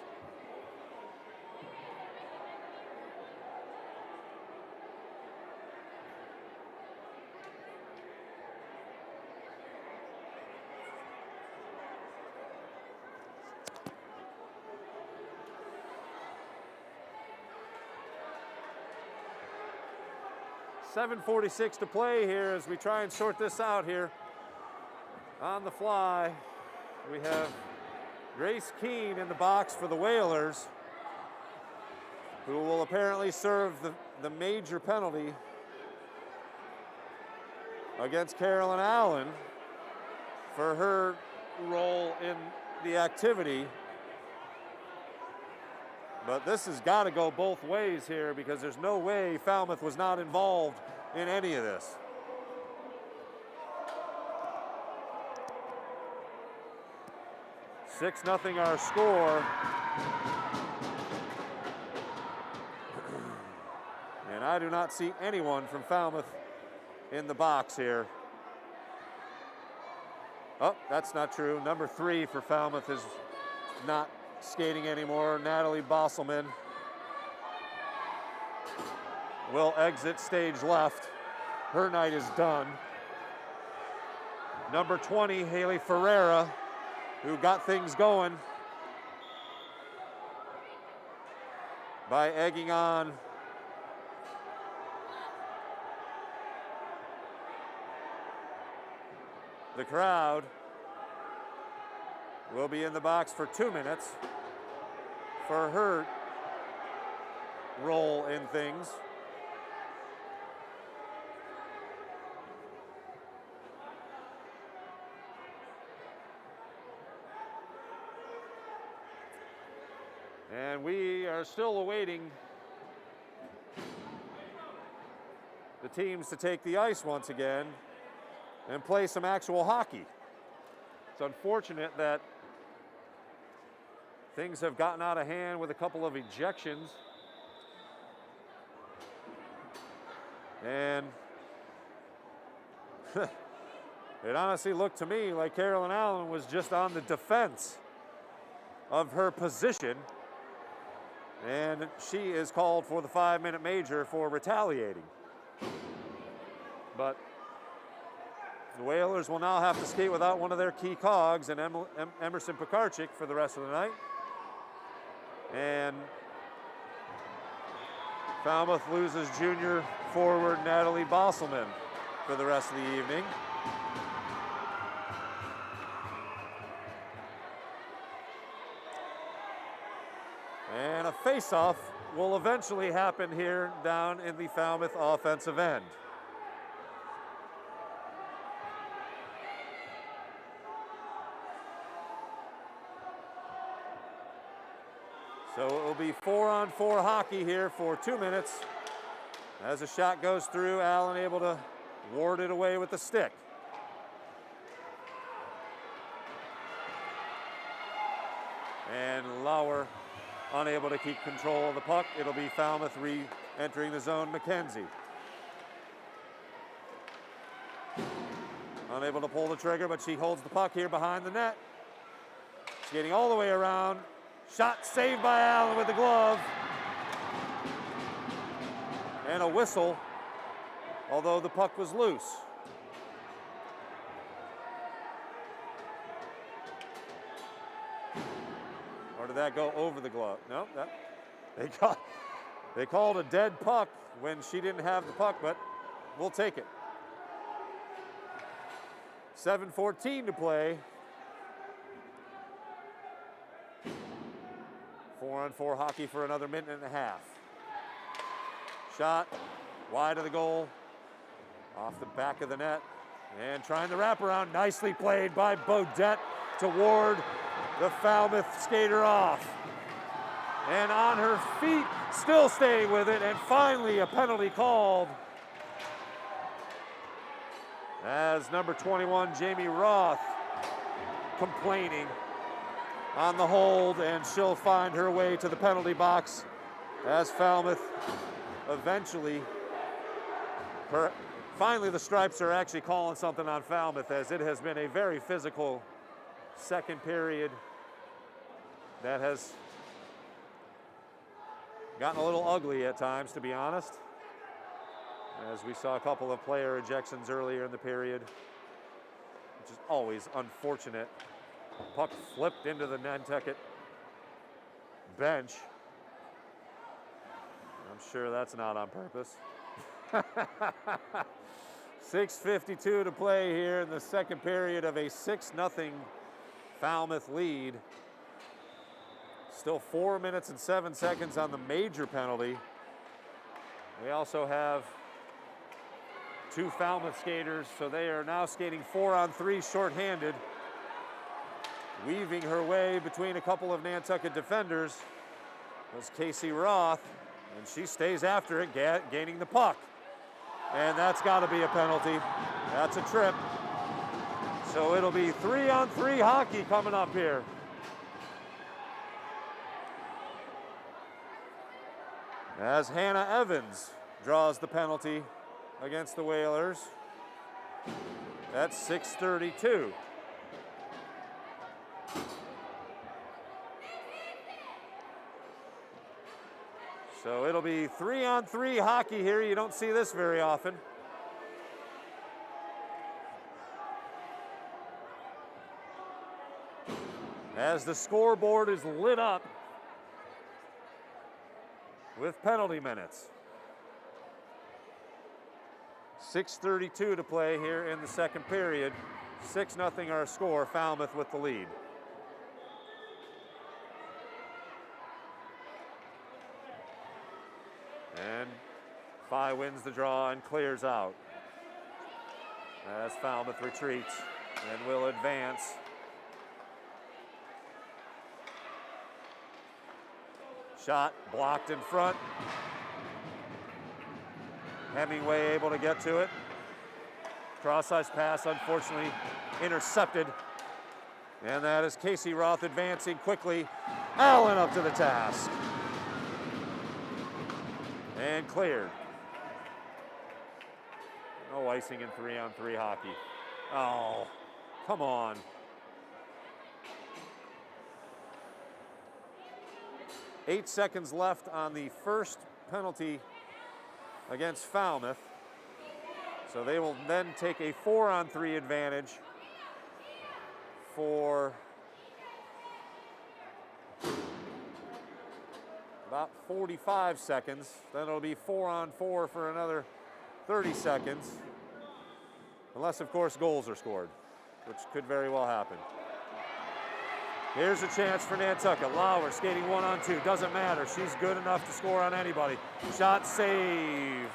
.746 to play here as we try and sort this out here on the fly. We have Grace Keene in the box for the Whalers, who will apparently serve the major penalty against Carolyn Allen for her role in the activity. But this has got to go both ways here because there's no way Falmouth was not involved in any of this. Six nothing our score. And I do not see anyone from Falmouth in the box here. Oh, that's not true. Number 3 for Falmouth is not skating anymore. Natalie Bosselman will exit stage left. Her night is done. Number 20, Haley Ferreira, who got things going by egging on the crowd, will be in the box for 2 minutes for her role in things. And we are still awaiting the teams to take the ice once again and play some actual hockey. It's unfortunate that things have gotten out of hand with a couple of ejections. And it honestly looked to me like Carolyn Allen was just on the defense of her position. And she is called for the 5-minute major for retaliating. But the Whalers will now have to skate without one of their key cogs and Emerson Pekarczyk for the rest of the night. And Falmouth loses junior forward Natalie Bosselman for the rest of the evening. And a face-off will eventually happen here down in the Falmouth offensive end. So it will be 4-on-4 hockey here for 2 minutes. As a shot goes through, Allen able to ward it away with the stick. And Lauer unable to keep control of the puck. It'll be Falmouth re-entering the zone. McKenzie unable to pull the trigger, but she holds the puck here behind the net. Skating all the way around. Shot saved by Allen with the glove. And a whistle, although the puck was loose. Or did that go over the glove? No, they called a dead puck when she didn't have the puck, but we'll take it. 7:14 to play. 4-on-4 hockey for another minute and a half. Shot wide of the goal, off the back of the net, and trying to wrap around. Nicely played by Bodette to ward the Falmouth skater off. And on her feet, still staying with it, and finally a penalty called as number 21, Jamie Roth, complaining on the hold, and she'll find her way to the penalty box as Falmouth eventually, finally the Stripes are actually calling something on Falmouth, as it has been a very physical second period that has gotten a little ugly at times, to be honest, as we saw a couple of player ejections earlier in the period, which is always unfortunate. Puck flipped into the Nantucket bench. I'm sure that's not on purpose. 6:52 to play here in the second period of a 6-0 Falmouth lead. Still 4 minutes and 7 seconds on the major penalty. We also have 2 Falmouth skaters, so they are now skating 4-on-3 shorthanded. Weaving her way between a couple of Nantucket defenders was Casey Roth, and she stays after it, gaining the puck. And that's got to be a penalty. That's a trip. So it'll be 3-on-3 hockey coming up here. As Hannah Evans draws the penalty against the Whalers. That's 6:32. So it'll be 3-on-3 hockey here. You don't see this very often. As the scoreboard is lit up with penalty minutes. 6:32 to play here in the second period. 6-0 our score, Falmouth with the lead. And Phi wins the draw and clears out as Falmouth retreats and will advance. Shot blocked in front. Hemingway able to get to it. Cross-ice pass, unfortunately, intercepted. And that is Casey Roth advancing quickly. Allen up to the task. And cleared. No icing in 3-on-3 hockey. Oh, come on. Eight seconds left on the first penalty against Falmouth. So they will then take a 4-on-3 advantage for about 45 seconds. Then it'll be 4-on-4 for another 30 seconds. Unless, of course, goals are scored, which could very well happen. Here's a chance for Nantucket. Lauer skating 1-on-2. Doesn't matter. She's good enough to score on anybody. Shot save.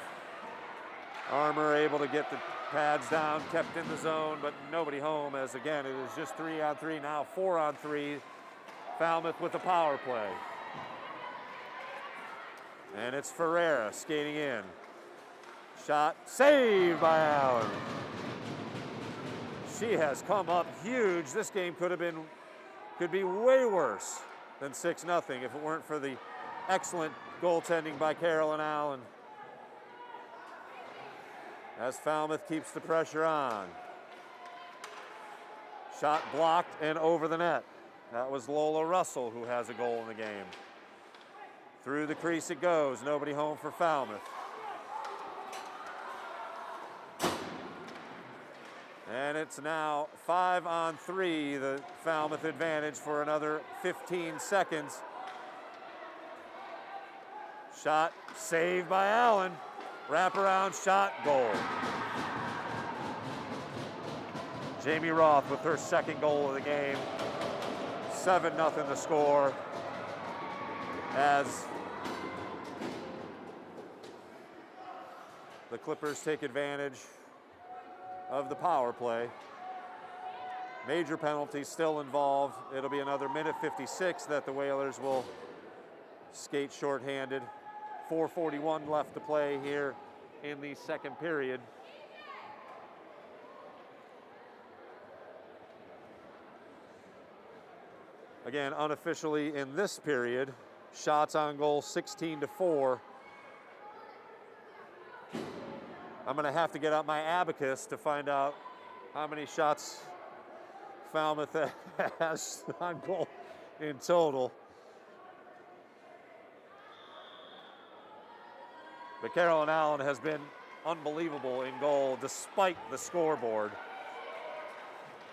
Armour able to get the pads down, kept in the zone, but nobody home, as again, it is just 3-on-3, now 4-on-3. Falmouth with the power play. And it's Ferreira skating in. Shot saved by Allen. She has come up huge. This game could be way worse than 6-0 if it weren't for the excellent goaltending by Carolyn Allen. As Falmouth keeps the pressure on. Shot blocked and over the net. That was Lola Russell, who has a goal in the game. Through the crease it goes. Nobody home for Falmouth. And it's now 5-on-3, the Falmouth advantage for another 15 seconds. Shot saved by Allen. Wraparound shot, goal. Jamie Roth with her second goal of the game. 7-0 the score as the Clippers take advantage of the power play. Major penalties still involved. It'll be another minute 56 that the Whalers will skate shorthanded. 4:41 left to play here in the second period. Again, unofficially in this period, shots on goal 16-4. I'm gonna have to get out my abacus to find out how many shots Falmouth has on goal in total. But Carolyn Allen has been unbelievable in goal despite the scoreboard.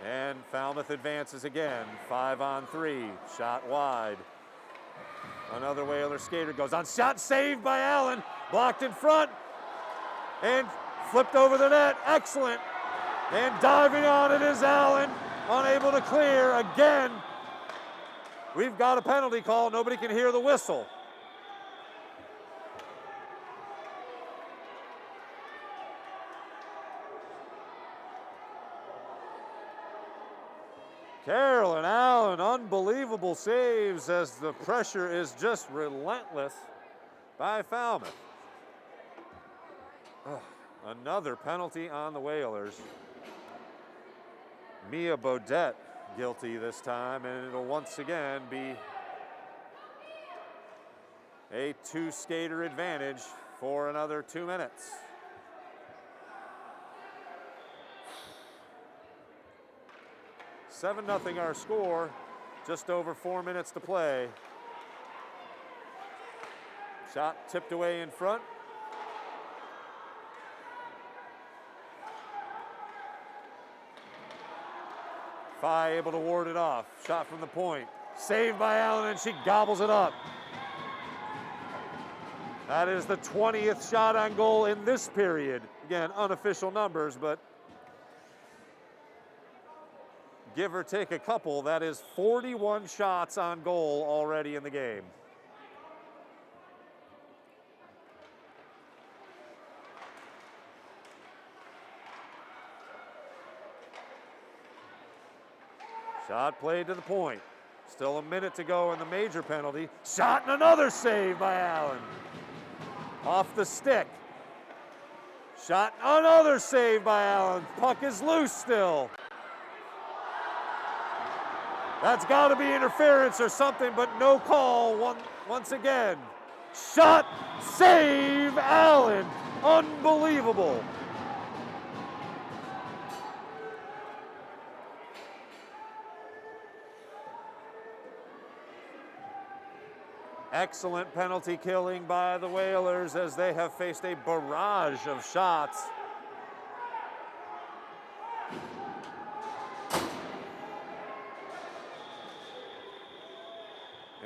And Falmouth advances again, 5-on-3, shot wide. Another Whaler skater goes on, shot saved by Allen, blocked in front, and flipped over the net, excellent. And diving on it is Allen, unable to clear again. We've got a penalty call, nobody can hear the whistle. Carolyn Allen, unbelievable saves as the pressure is just relentless by Falmouth. Another penalty on the Whalers. Mia Bodette guilty this time, and it'll once again be a two-skater advantage for another 2 minutes. $7-0 our score, just over 4 minutes to play. Shot tipped away in front. Fye able to ward it off. Shot from the point. Saved by Allen, and she gobbles it up. That is the 20th shot on goal in this period. Again, unofficial numbers, but give or take a couple, that is 41 shots on goal already in the game. Shot played to the point. Still a minute to go in the major penalty. Shot and another save by Allen. Off the stick. Shot, another save by Allen. Puck is loose still. That's got to be interference or something, but no call once again. Shot, save, Allen. Unbelievable. Excellent penalty killing by the Whalers as they have faced a barrage of shots.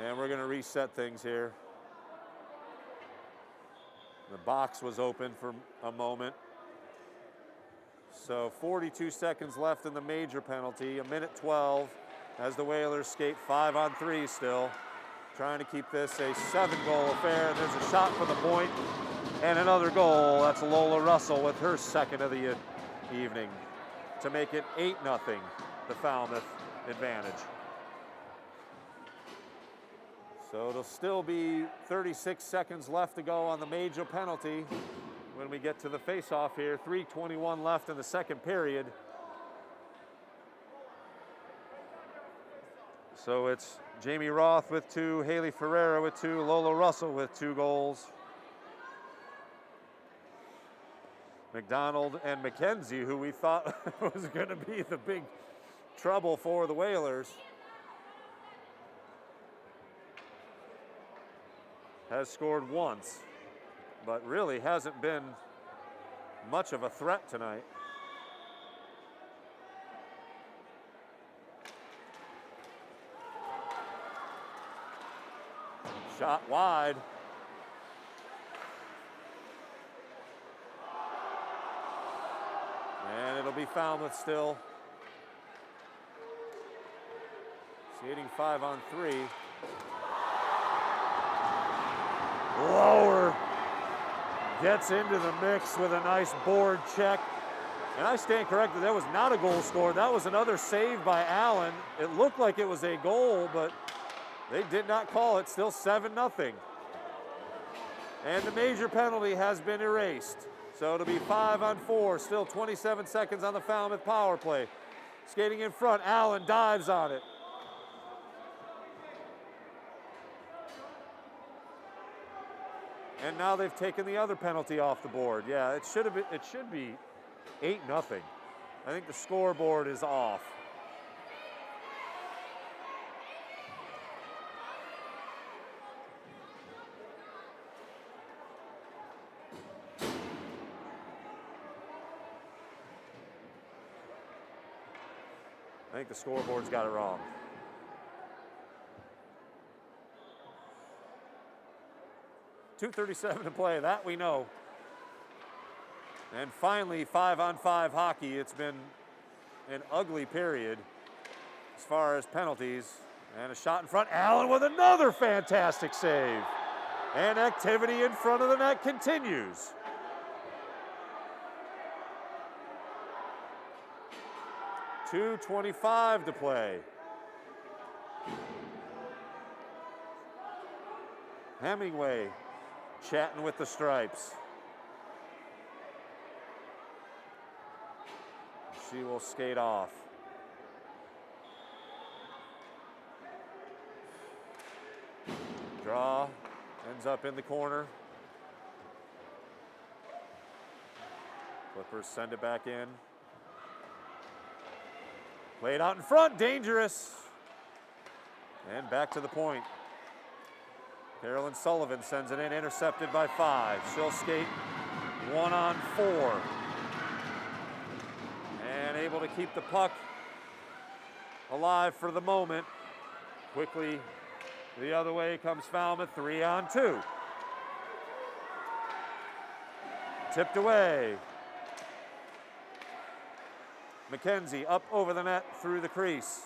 And we're going to reset things here. The box was open for a moment. So 42 seconds left in the major penalty, a minute 12 as the Whalers skate 5-on-3 still. Trying to keep this a 7-goal affair. There's a shot from the point and another goal. That's Lola Russell with her second of the evening to make it 8-0, the Falmouth advantage. So it'll still be 36 seconds left to go on the major penalty when we get to the face-off here. 3:21 left in the second period. So it's Jamie Roth with 2, Haley Ferreira with 2, Lola Russell with 2 goals. McDonald and McKenzie, who we thought was going to be the big trouble for the Whalers, has scored once, but really hasn't been much of a threat tonight. Shot wide. be Falmouth still. Skating 5-on-3. Lower gets into the mix with a nice board check. And I stand corrected, that was not a goal scored. That was another save by Allen. It looked like it was a goal, but they did not call it. Still 7-0. And the major penalty has been erased. So it'll be 5-on-4, still 27 seconds on the Falmouth power play. Skating in front, Allen dives on it. And now they've taken the other penalty off the board. Yeah, it should be 8-0. I think the scoreboard is off. I think the scoreboard's got it wrong. .237 to play, that we know. And finally, 5-on-5 hockey. It's been an ugly period as far as penalties. And a shot in front, Allen with another fantastic save. And activity in front of the net continues. .225 to play. Hemingway chatting with the Stripes. She will skate off. Draw, ends up in the corner. Clippers send it back in. Played out in front, dangerous. And back to the point. Carolyn Sullivan sends it in, intercepted by 5. She'll skate 1-on-4. And able to keep the puck alive for the moment. Quickly the other way comes Falmouth, 3-on-2. Tipped away. McKenzie up over the net through the crease.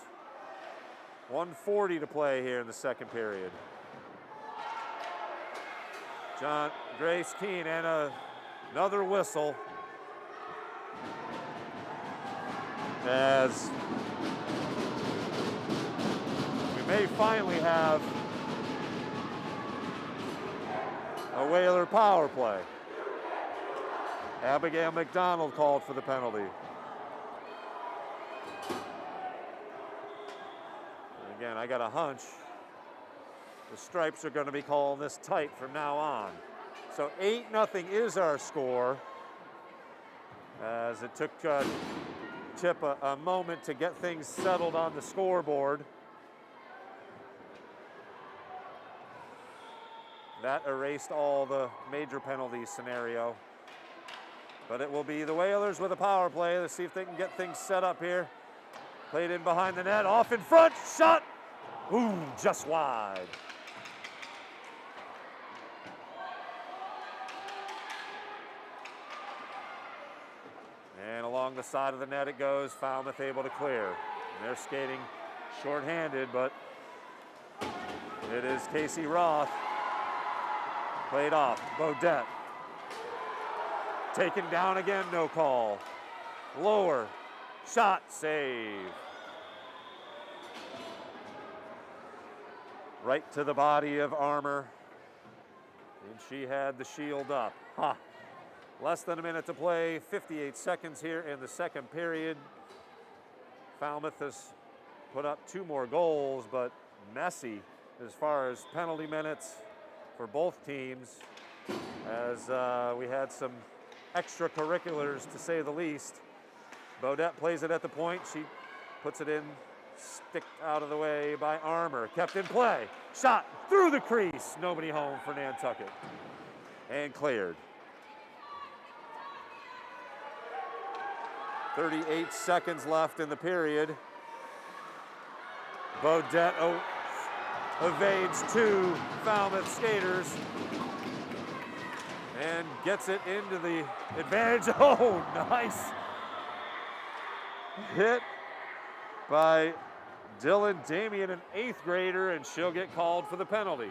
1:40 to play here in the second period. Grace Keene and another whistle as we may finally have a Whaler power play. Abigail McDonald called for the penalty. Again, I got a hunch the Stripes are going to be calling this tight from now on. So 8-0 is our score, as it took Chip a moment to get things settled on the scoreboard. That erased all the major penalties scenario. But it will be the Whalers with a power play. Let's see if they can get things set up here. Played in behind the net, off in front, shot! Ooh, just wide. And along the side of the net it goes, Falmouth able to clear. And they're skating shorthanded, but it is Casey Roth. Played off, Bodette. Taken down again, no call. Lower, shot, save. Right to the body of Armour. And she had the shield up. Ha! Less than a minute to play, 58 seconds here in the second period. Falmouth has put up 2 more goals, but messy as far as penalty minutes for both teams, as we had some extracurriculars to say the least. Bodette plays it at the point. She puts it in, sticked out of the way by Armour. Kept in play. Shot through the crease. Nobody home for Nantucket. And cleared. 38 seconds left in the period. Bodette evades 2 Falmouth skaters and gets it into the advantage. Oh, nice. hit by Dylan Damian, an 8th grader, and she'll get called for the penalty.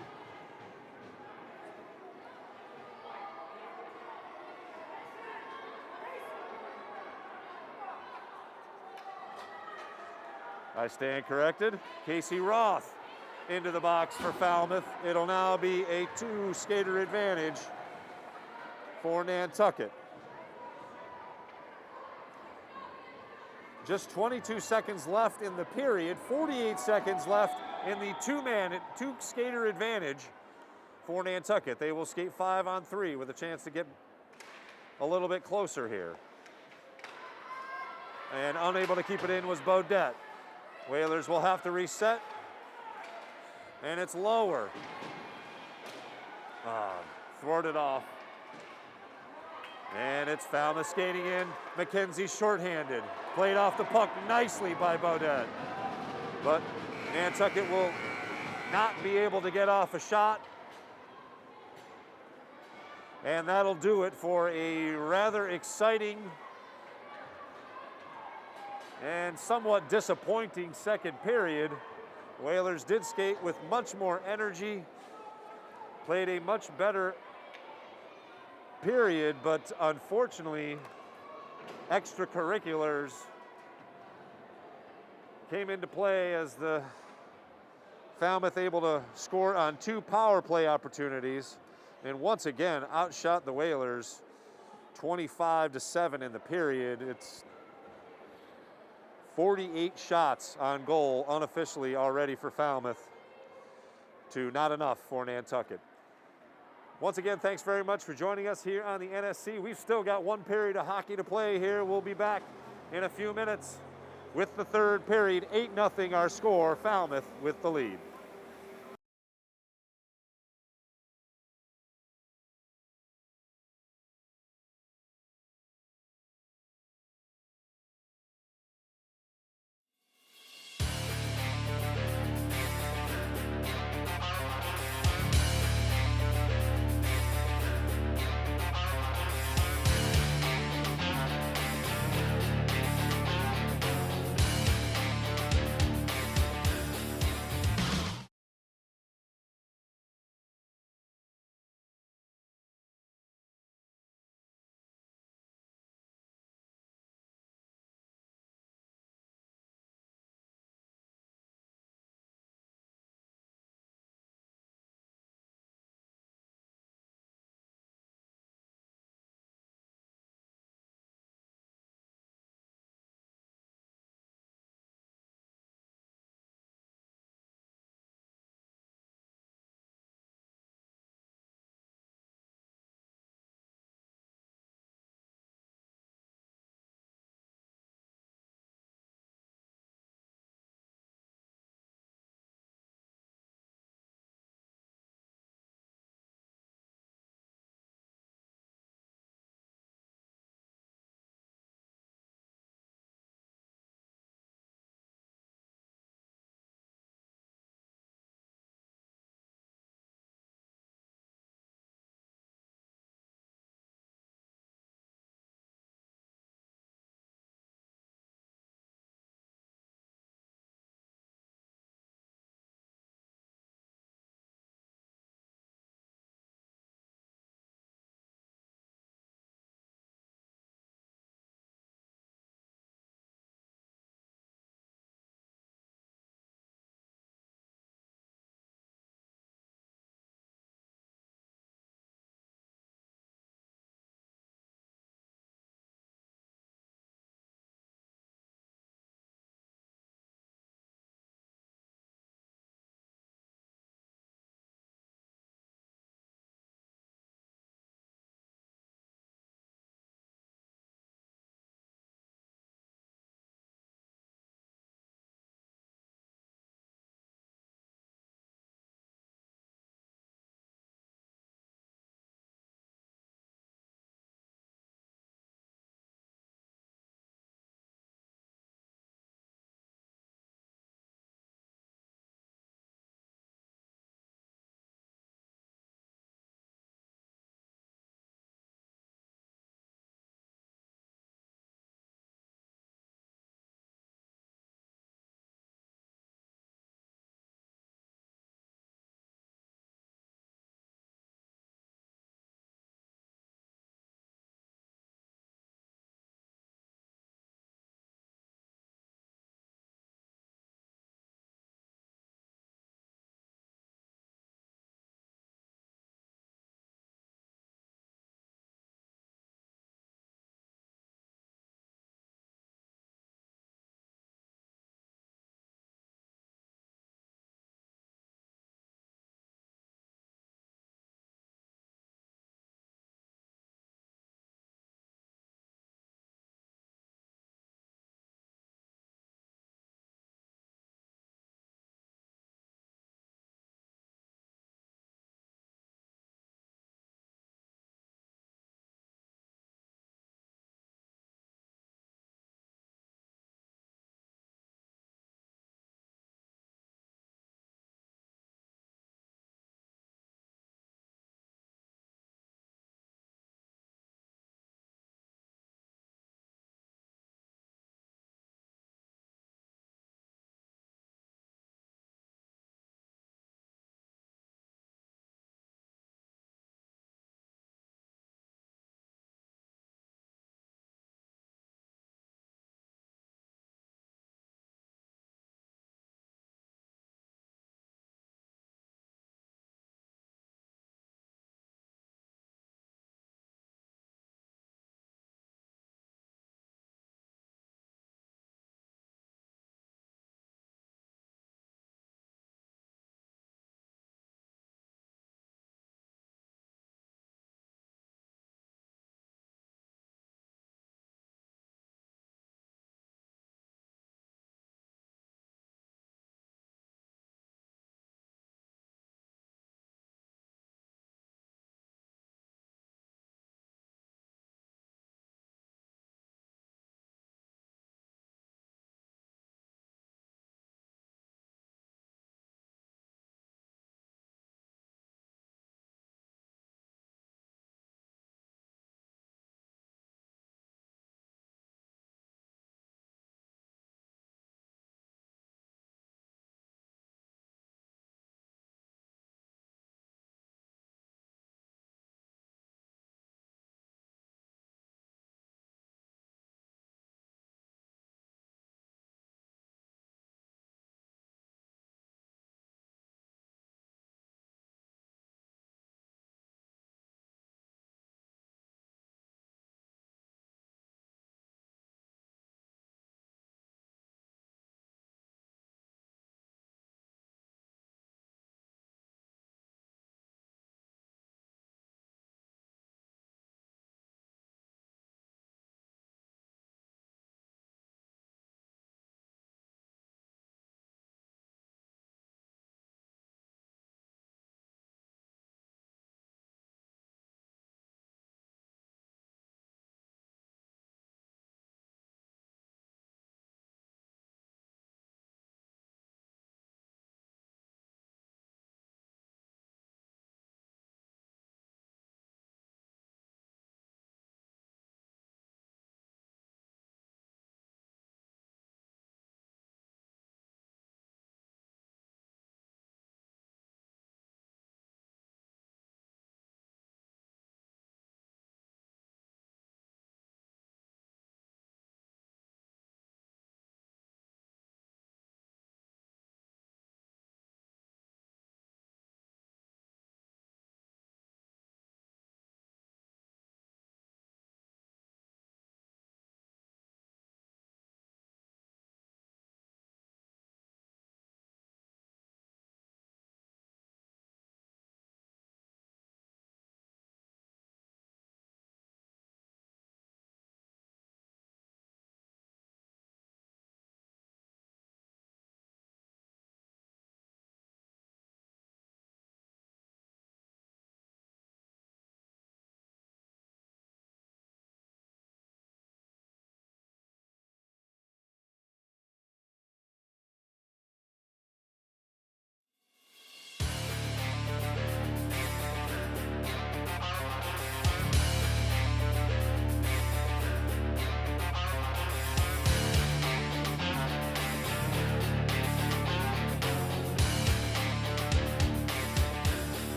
I stand corrected. Casey Roth into the box for Falmouth. It'll now be a 2-skater advantage for Nantucket. Just 22 seconds left in the period, 48 seconds left in the 2-skater advantage for Nantucket. They will skate 5-on-3 with a chance to get a little bit closer here. And unable to keep it in was Bodette. Whalers will have to reset, and it's lower. Thwarted off. And it's Falmouth skating in. McKenzie shorthanded. Played off the puck nicely by Bodette. But Nantucket will not be able to get off a shot. And that'll do it for a rather exciting and somewhat disappointing second period. Whalers did skate with much more energy, played a much better period, but unfortunately, extracurriculars came into play as the Falmouth able to score on 2 power play opportunities, and once again outshot the Whalers 25-7 in the period. It's 48 shots on goal unofficially already for Falmouth to not enough for Nantucket. Once again, thanks very much for joining us here on the NSC. We've still got 1 period of hockey to play here. We'll be back in a few minutes with the 3rd period. 8-0 our score, Falmouth with the lead.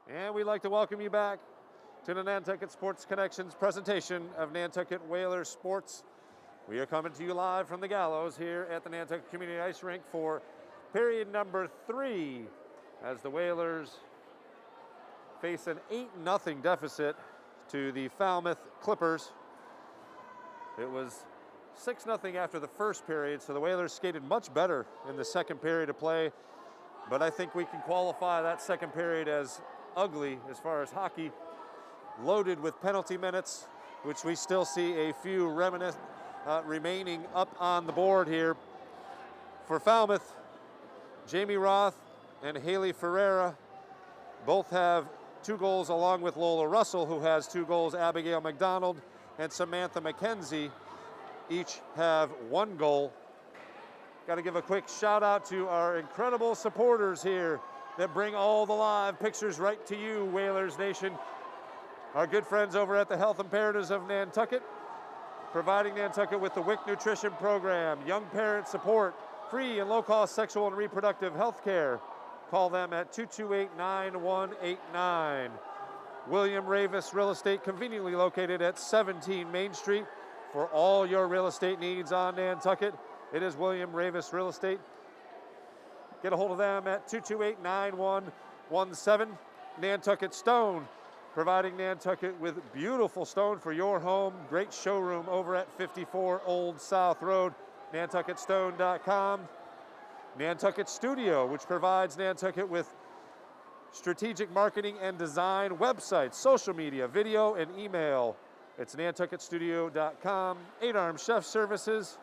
And we'd like to welcome you back to the Nantucket Sports Connections presentation of Nantucket Whalers Sports. We are coming to you live from the Gallows here at the Nantucket Community Ice Rink for period number 3 as the Whalers face an 8-0 deficit to the Falmouth Clippers. It was 6-0 after the first period, so the Whalers skated much better in the second period of play, but I think we can qualify that second period as ugly as far as hockey, loaded with penalty minutes, which we still see a few remaining up on the board here. For Falmouth, Jamie Roth and Haley Ferreira both have 2 goals, along with Lola Russell, who has 2 goals. Abigail McDonald and Samantha McKenzie each have 1 goal. Got to give a quick shout out to our incredible supporters here that bring all the live pictures right to you, Whalers Nation. Our good friends over at the Health Imperatives of Nantucket, providing Nantucket with the WIC Nutrition Program, young parent support, free and low-cost sexual and reproductive health care. Call them at 228-9189. William Ravis Real Estate, conveniently located at 17 Main Street. For all your real estate needs on Nantucket, it is William Ravis Real Estate. Get a hold of them at 228-9117. Nantucket Stone, providing Nantucket with beautiful stone for your home. Great showroom over at 54 Old South Road, nantucketstone.com. Nantucket Studio, which provides Nantucket with strategic marketing and design, websites, social media, video, and email. It's nantucketstudio.com. 8 Arm Chef Services,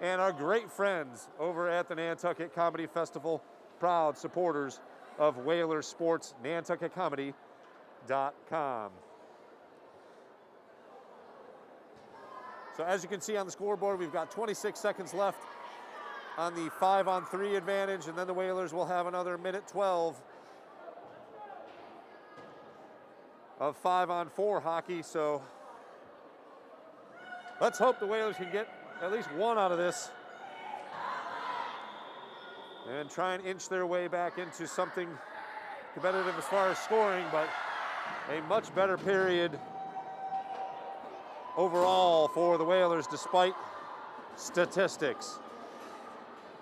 and our great friends over at the Nantucket Comedy Festival, proud supporters of Whaler Sports, nantucketcomedy.com. So as you can see on the scoreboard, we've got 26 seconds left on the 5-on-3 advantage, and then the Whalers will have another minute 12 of 5-on-4 hockey. So let's hope the Whalers can get at least 1 out of this and try and inch their way back into something competitive as far as scoring, but a much better period overall for the Whalers despite statistics.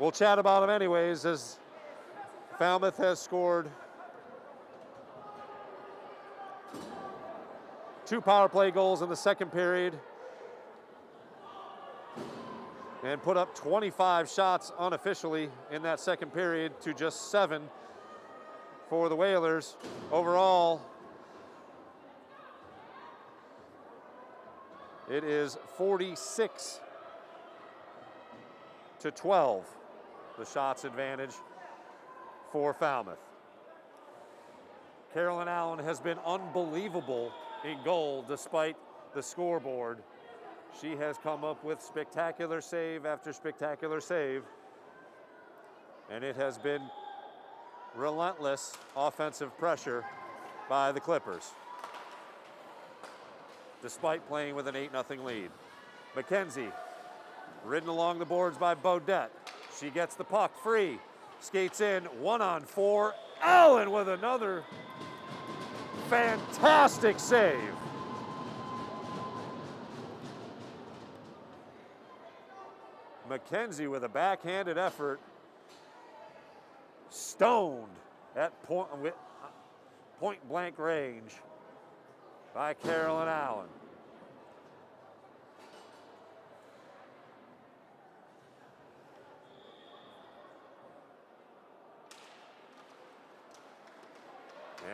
We'll chat about them anyways, as Falmouth has scored 2 power play goals in the second period and put up 25 shots unofficially in that second period to just 7 for the Whalers. Overall, it is 46-12, the shots advantage for Falmouth. Carolyn Allen has been unbelievable in goal despite the scoreboard. She has come up with spectacular save after spectacular save, and it has been relentless offensive pressure by the Clippers, despite playing with an 8-0 lead. McKenzie, ridden along the boards by Bodette. She gets the puck free, skates in, 1-on-4. Allen with another fantastic save. McKenzie with a backhanded effort, stoned at point blank range by Carolyn Allen.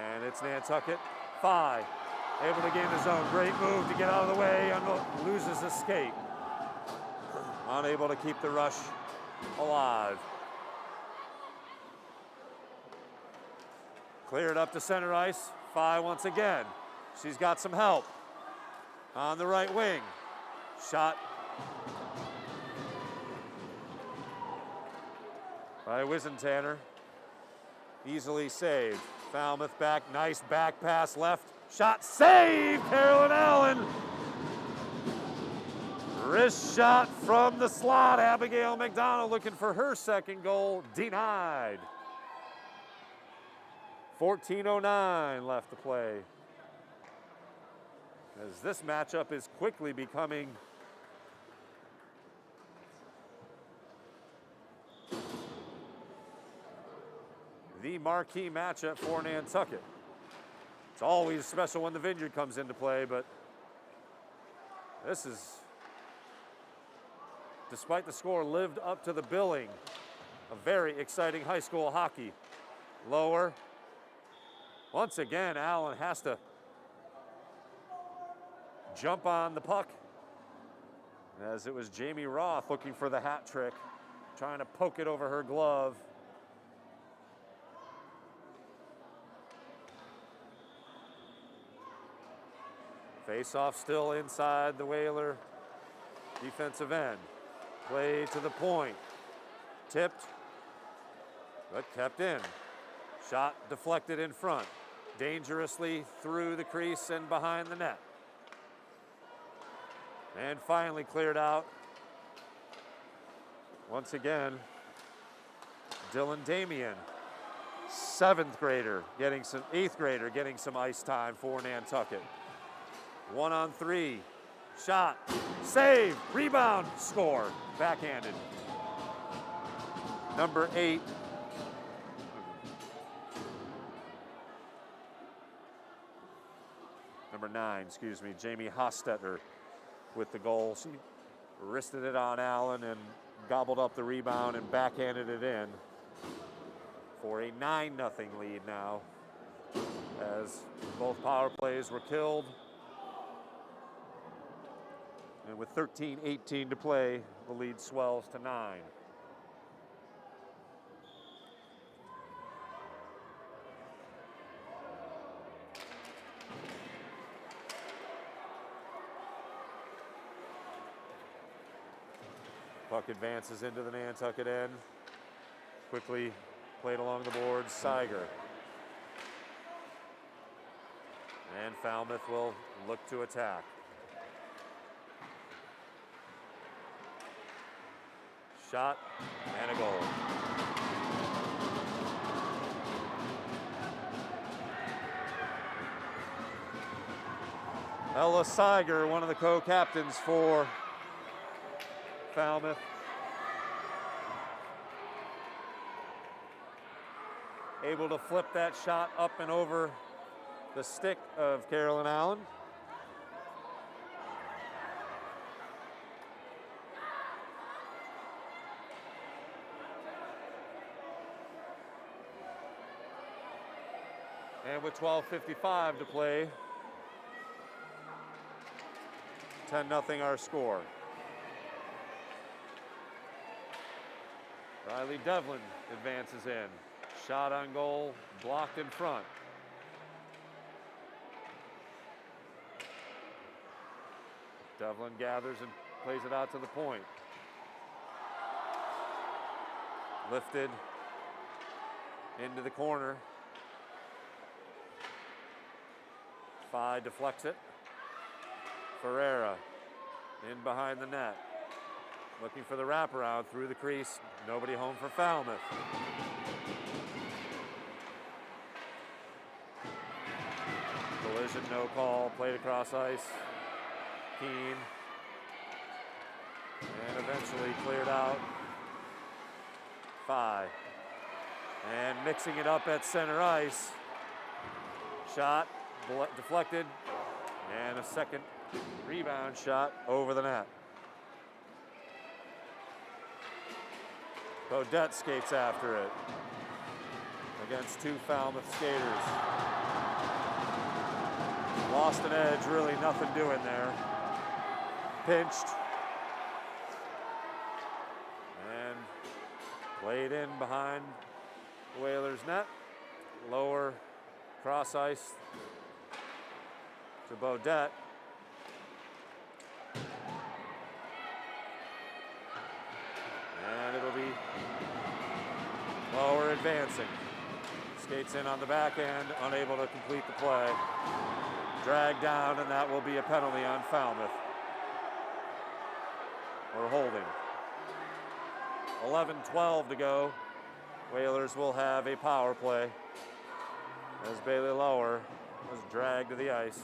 And it's Nantucket. Phi able to gain the zone. Great move to get out of the way. Loses a skate. Unable to keep the rush alive. Cleared up to center ice. Phi once again. She's got some help on the right wing. Shot by Wisentanner. Easily saved. Falmouth back, nice back pass left. Shot saved, Carolyn Allen. Wrist shot from the slot. Abigail McDonald looking for her second goal, denied. 14:09 left to play. As this matchup is quickly becoming the marquee matchup for Nantucket. It's always special when the Vineyard comes into play, but this is, despite the score, lived up to the billing. A very exciting high school hockey. Lower. Once again, Allen has to jump on the puck, as it was Jamie Roth looking for the hat trick, trying to poke it over her glove. Face-off still inside the Whaler defensive end. Play to the point. Tipped, but kept in. Shot deflected in front. Dangerously through the crease and behind the net. And finally cleared out. Once again, Dylan Damian, 8th grader getting some ice time for Nantucket. 1-on-3, shot, save, rebound, score, backhanded. Number 9, Jamie Hostetter with the goal. She wristed it on Allen and gobbled up the rebound and backhanded it in for a 9-0 lead now, as both power plays were killed. And with 13:18 to play, the lead swells to 9. Puck advances into the Nantucket end. Quickly played along the boards, Siger. And Falmouth will look to attack. Shot and a goal. Ella Siger, one of the co-captains for Falmouth. Able to flip that shot up and over the stick of Carolyn Allen. And with 12:55 to play, 10-0 our score. Riley Devlin advances in. Shot on goal, blocked in front. Devlin gathers and plays it out to the point. Lifted into the corner. Fye deflects it. Ferreira in behind the net. Looking for the wraparound through the crease. Nobody home for Falmouth. Collision, no call. Played across ice. Keene. And eventually cleared out. Fye. And mixing it up at center ice. Shot. Deflected, and a second rebound shot over the net. Bodette skates after it against 2 Falmouth skaters. Lost an edge, really nothing doing there. Pinched. And played in behind the Whalers' net. Lower cross ice to Bodette. And it'll be Lower advancing. Skates in on the back end, unable to complete the play. Dragged down, and that will be a penalty on Falmouth. Or holding. 11-12 to go. Whalers will have a power play. as Bailey Lower was dragged to the ice.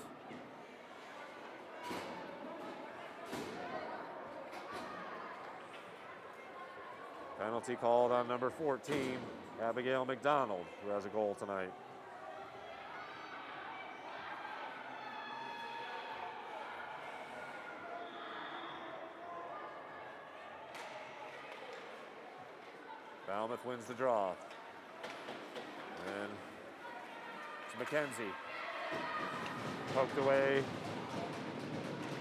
Penalty called on number 14, Abigail McDonald, who has a goal tonight. Falmouth wins the draw. And it's McKenzie. Poked away.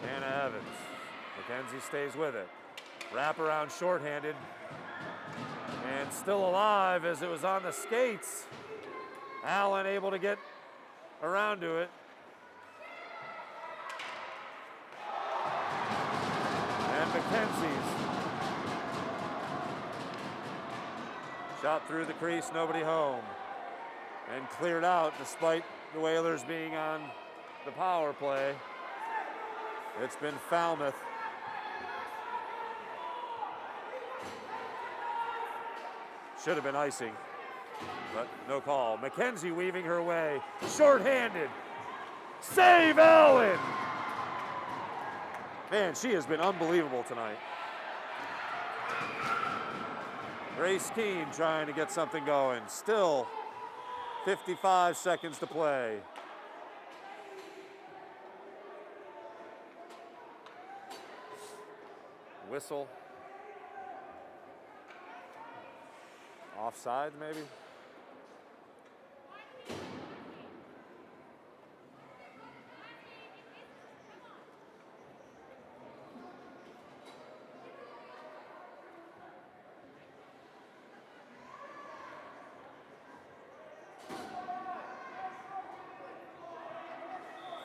Hannah Evans. McKenzie stays with it. Wraparound shorthanded. And still alive as it was on the skates. Allen able to get around to it. And McKenzie's shot through the crease, nobody home. And cleared out despite the Whalers being on the power play. It's been Falmouth. Should have been icing, but no call. McKenzie weaving her way, shorthanded. Save Allen! Man, she has been unbelievable tonight. Grace Keene trying to get something going. Still 55 seconds to play. Whistle. Offside, maybe?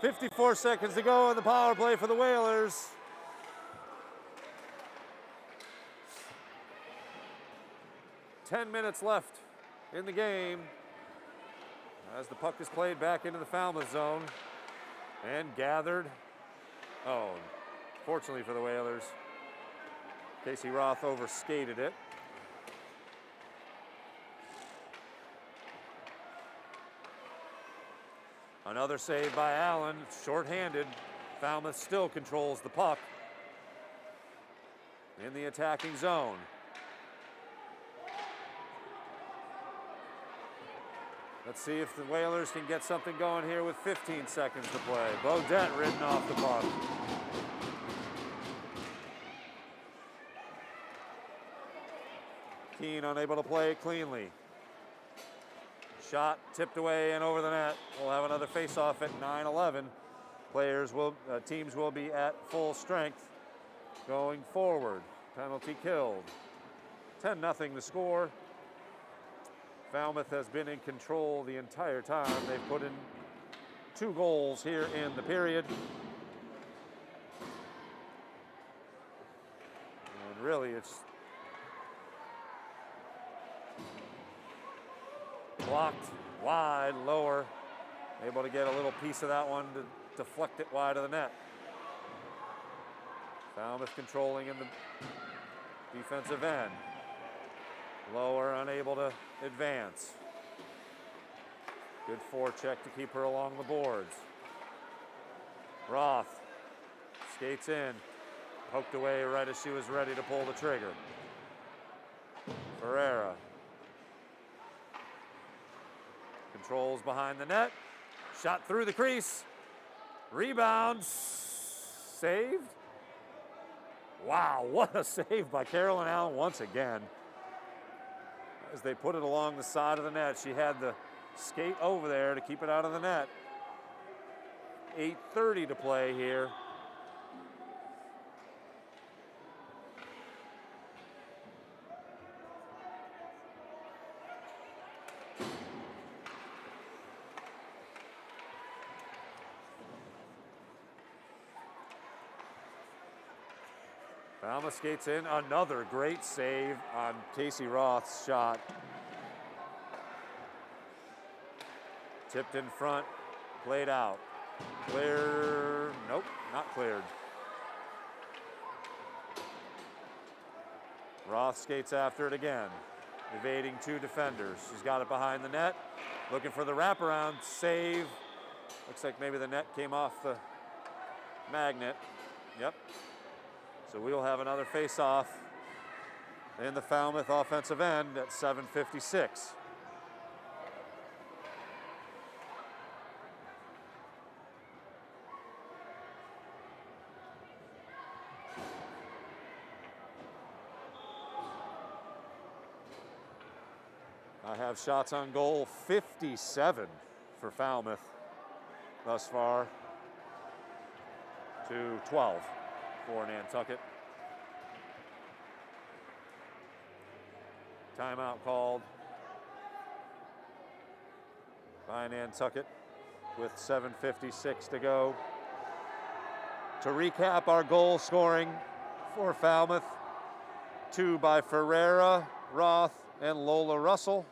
.54 seconds to go on the power play for the Whalers. Ten minutes left in the game as the puck is played back into the Falmouth zone and gathered. Oh, fortunately for the Whalers, Casey Roth overskated it. Another save by Allen, shorthanded. Falmouth still controls the puck in the attacking zone. Let's see if the Whalers can get something going here with 15 seconds to play. Beaudette ridden off the puck. Keene unable to play it cleanly. Shot tipped away and over the net. We'll have another face-off at 9:11. Teams will be at full strength going forward. Penalty killed. 10-0 the score. Falmouth has been in control the entire time. They've put in 2 goals here in the period. And really, it's blocked wide, Lower. Able to get a little piece of that one to deflect it wide of the net. Falmouth controlling in the defensive end. Lower unable to advance. Good forecheck to keep her along the boards. Roth skates in, poked away right as she was ready to pull the trigger. Ferreira controls behind the net, shot through the crease, rebound, saved. Wow, what a save by Carolyn Allen once again. As they put it along the side of the net, she had the skate over there to keep it out of the net. 8:30 to play here. Falmouth skates in, another great save on Casey Roth's shot. Tipped in front, played out. Clear, nope, not cleared. Roth skates after it again, evading 2 defenders. She's got it behind the net, Looking for the wraparound save. Looks like maybe the net came off the magnet. Yep. So we'll have another face-off in the Falmouth offensive end at 7:56. I have shots on goal 57 for Falmouth thus far to 12 for Nantucket. Timeout called by Nantucket with 7:56 to go. To recap our goal scoring for Falmouth: 2 by Ferreira, Roth, and Lola Russell.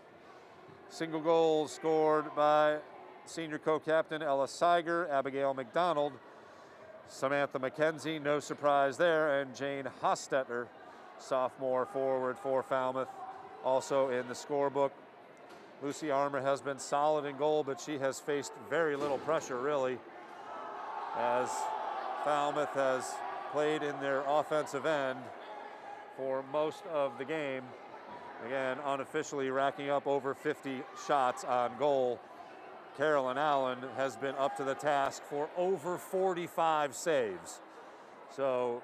Single goals scored by senior co-captain Ella Seiger, Abigail McDonald, Samantha McKenzie, no surprise there, and Jane Hostetler, sophomore forward for Falmouth, also in the scorebook. Lucy Armour has been solid in goal, but she has faced very little pressure, really, as Falmouth has played in their offensive end for most of the game. Again, unofficially racking up over 50 shots on goal. Carolyn Allen has been up to the task for over 45 saves. So,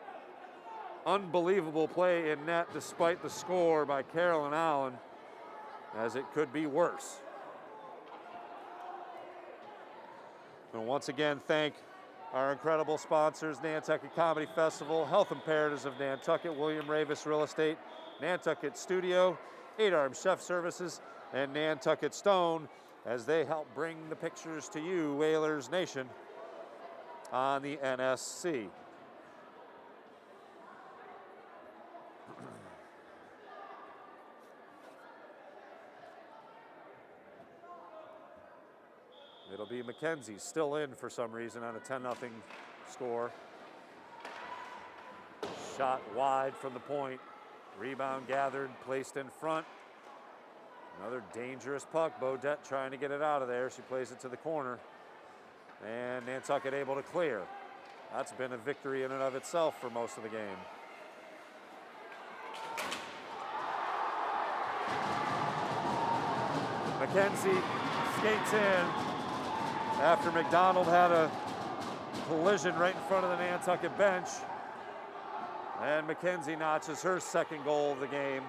unbelievable play in net despite the score by Carolyn Allen, as it could be worse. And once again, thank our incredible sponsors: Nantucket Comedy Festival, Health Imperatives of Nantucket, William Ravis Real Estate, Nantucket Studio, 8 Arm Chef Services, and Nantucket Stone, as they help bring the pictures to you, Whalers Nation, on the NSC. It'll be McKenzie still in for some reason on a 10-0 score. Shot wide from the point. Rebound gathered, placed in front. Another dangerous puck. Bodette trying to get it out of there. She plays it to the corner. And Nantucket able to clear. That's been a victory in and of itself for most of the game. McKenzie skates in after McDonald had a collision right in front of the Nantucket bench. And McKenzie notches her second goal of the game.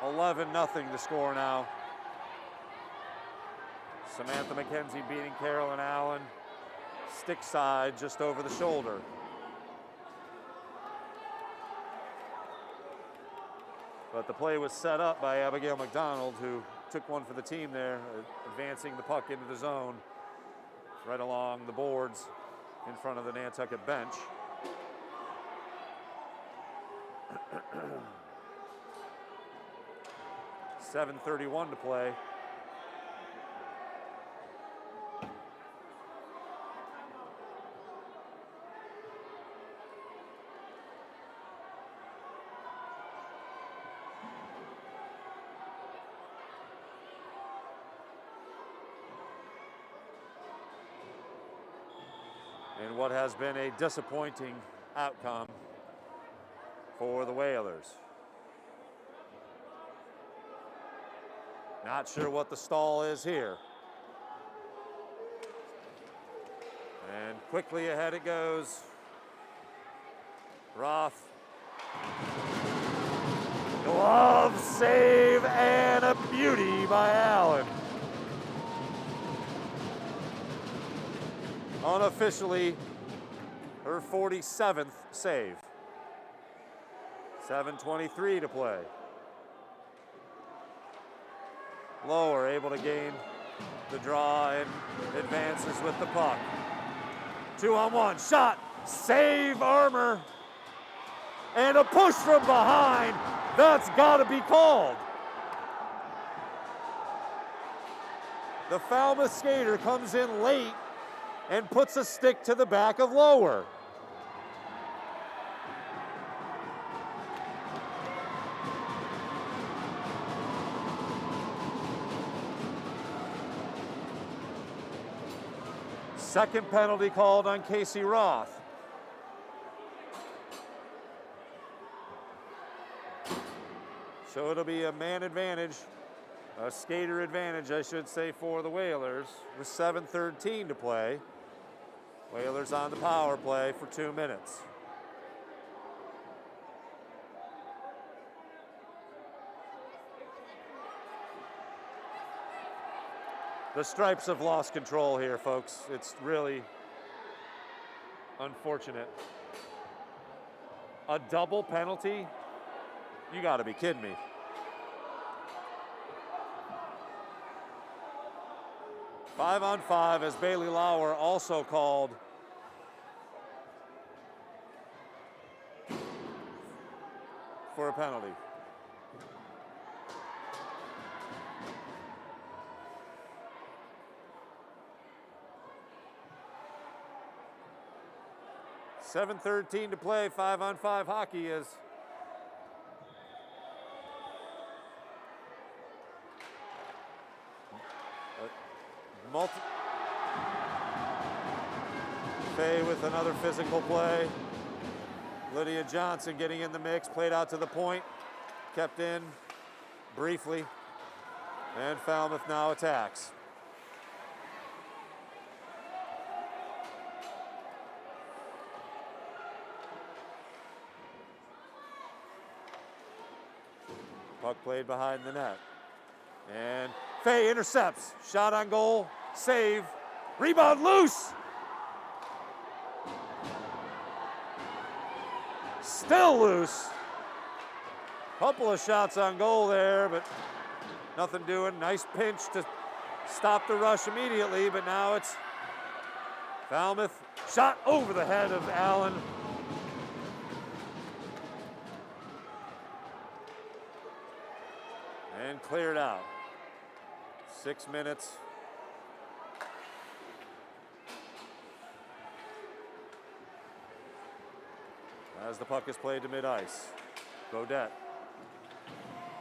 11-0 to score now. Samantha McKenzie beating Carolyn Allen. Stick side just over the shoulder. But the play was set up by Abigail McDonald, who took one for the team there, advancing the puck into the zone right along the boards in front of the Nantucket bench. .7:31 to play. In what has been a disappointing outcome for the Whalers. Not sure what the stall is here. And quickly ahead it goes. Roth. Glove save and a beauty by Allen. Unofficially, her 47th save. 7:23 to play. Lower able to gain the draw and advances with the puck. 2-on-1 shot, save Armour, and a push from behind. That's got to be called. The Falmouth skater comes in late and puts a stick to the back of Lower. Second penalty called on Casey Roth. So it'll be a man advantage, a skater advantage, I should say, for the Whalers with 7:13 to play. Whalers on the power play for 2 minutes. The Stripes have lost control here, folks. It's really unfortunate. A double penalty? You gotta be kidding me. Five on five as Bailey Lauer also called for a penalty. $7:13 to play, 5-on-5 hockey is Fay with another physical play. Lydia Johnson getting in the mix, played out to the point, kept in briefly, and Falmouth now attacks. Puck played behind the net. And Fay intercepts. Shot on goal. Save. Rebound loose. Still loose. Couple of shots on goal there, but nothing doing. Nice pinch to stop the rush immediately, but now it's Falmouth. Shot over the head of Allen. And cleared out. 6 minutes. As the puck is played to mid-ice. Gaudette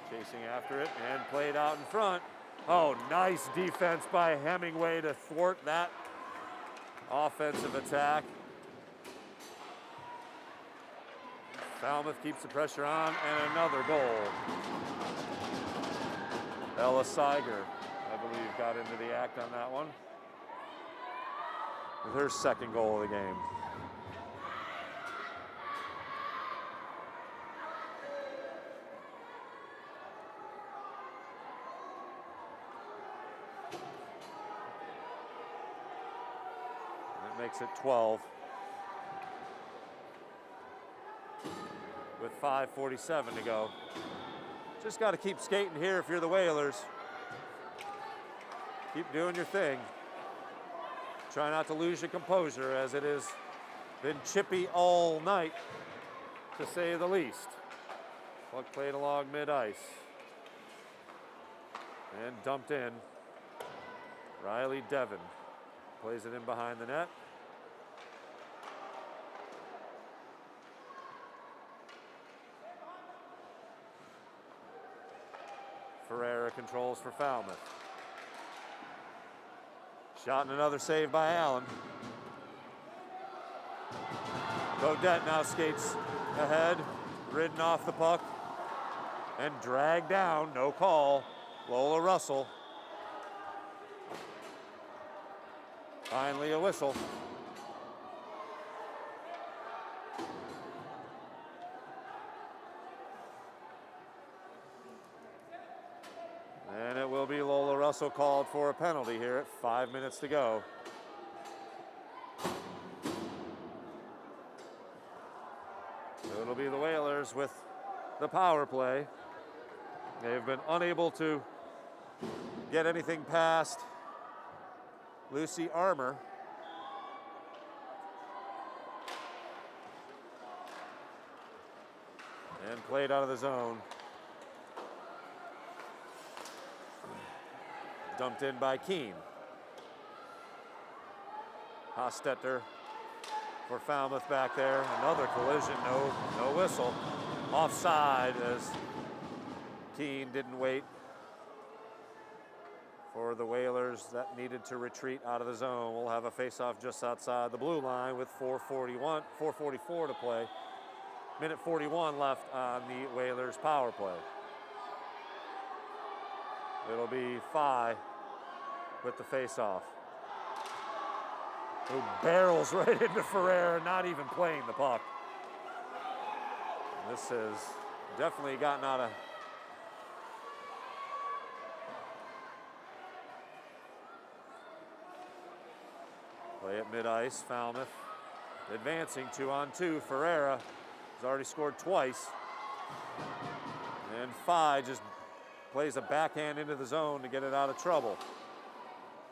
chasing after it and played out in front. Oh, nice defense by Hemingway to thwart that offensive attack. Falmouth keeps the pressure on, and another goal. Ella Seiger, I believe, got into the act on that one with her second goal of the game. That makes it 12 with 5:47 to go. Just got to keep skating here if you're the Whalers. Keep doing your thing. Try not to lose your composure, as it has been chippy all night, to say the least. Puck played along mid-ice. And dumped in. Riley Devon plays it in behind the net. Ferreira controls for Falmouth. Shot and another save by Allen. Gaudette now skates ahead, ridden off the puck, and dragged down, no call. Lola Russell. Finally a whistle. And it will be Lola Russell called for a penalty here at 5 minutes to go. So it'll be the Whalers with the power play. They've been unable to get anything past Lucy Armour. And played out of the zone. Dumped in by Keene. Hostetter for Falmouth back there. Another collision, no whistle. Offside as Keene didn't wait for the Whalers that needed to retreat out of the zone. We'll have a face-off just outside the blue line with 4:44 to play. Minute 41 left on the Whalers power play. It'll be Phi with the face-off, who barrels right into Ferreira, not even playing the puck. This has definitely gotten out of play at mid-ice. Falmouth advancing 2-on-2. Ferreira has already scored twice. And Phi just plays a backhand into the zone to get it out of trouble,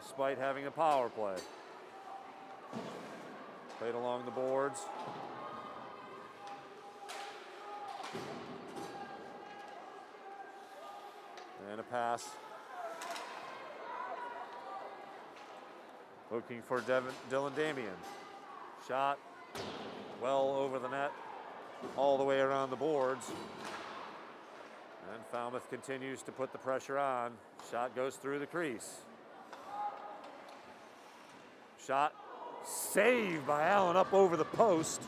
despite having a power play. Played along the boards. And a pass. Looking for Dylan Damian. Shot well over the net, all the way around the boards. And Falmouth continues to put the pressure on. Shot goes through the crease. Shot saved by Allen up over the post.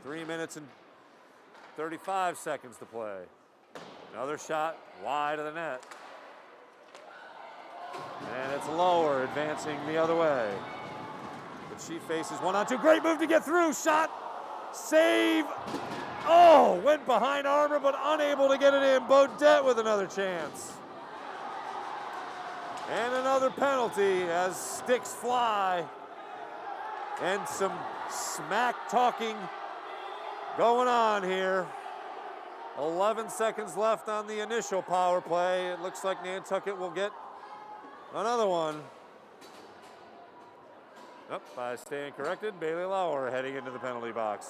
3 minutes and 35 seconds to play. Another shot wide of the net. And it's lower, advancing the other way. But she faces 1-on-2. Great move to get through. Shot, save. Oh, went behind armor, but unable to get it in. Bodette with another chance. And another penalty as sticks fly. And some smack talking going on here. 11 seconds left on the initial power play. It looks like Nantucket will get another one. Nope, by staying corrected, Bailey Lauer heading into the penalty box.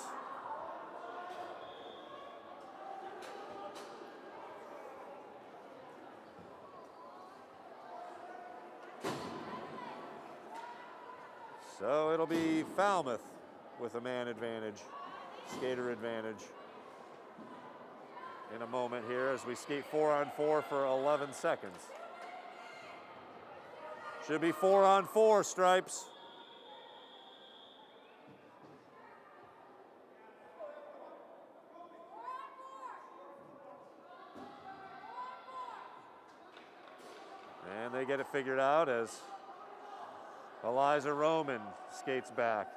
So it'll be Falmouth with a man advantage, skater advantage. In a moment here as we skate 4-on-4 for 11 seconds. Should be 4-on-4, Stripes. And they get it figured out as Eliza Roman skates back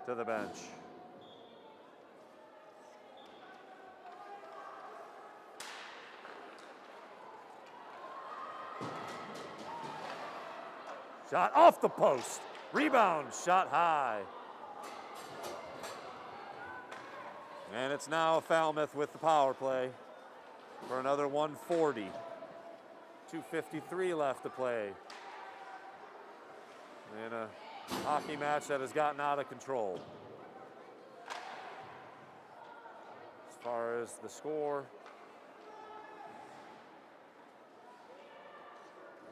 to the bench. Shot off the post. Rebound, shot high. And it's now Falmouth with the power play for another 140. 2:53 left to play in a hockey match that has gotten out of control. As far as the score,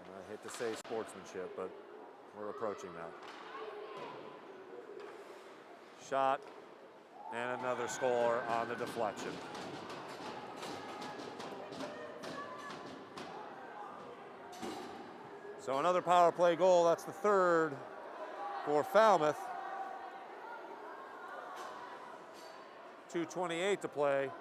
I hate to say sportsmanship, but we're approaching that. Shot and another score on the deflection. So another power play goal. That's the third for Falmouth. 2:28 to play.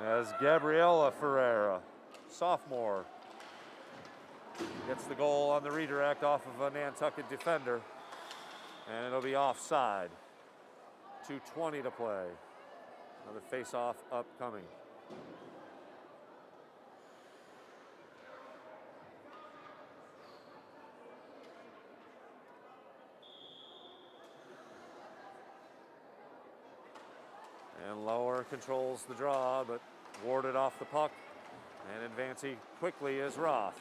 As Gabriela Ferreira, sophomore, gets the goal on the redirect off of a Nantucket defender, and it'll be offside. 2:20 to play. Another face-off upcoming. And Lower controls the draw, but warded off the puck. And advancing quickly is Roth,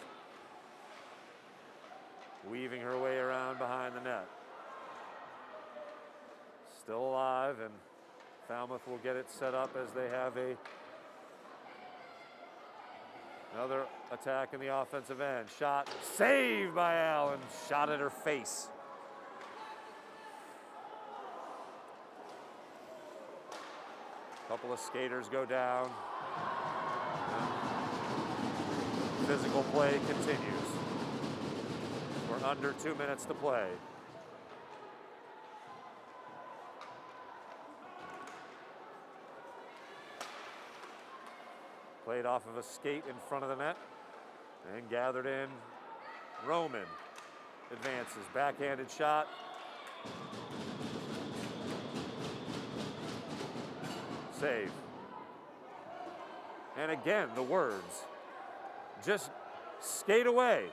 weaving her way around behind the net. Still alive, and Falmouth will get it set up as they have another attack in the offensive end. Shot saved by Allen. Shot at her face. Couple of skaters go down. Physical play continues. We're under 2 minutes to play. Played off of a skate in front of the net and gathered in. Roman advances, backhanded shot. Save. And again, the words, just skate away.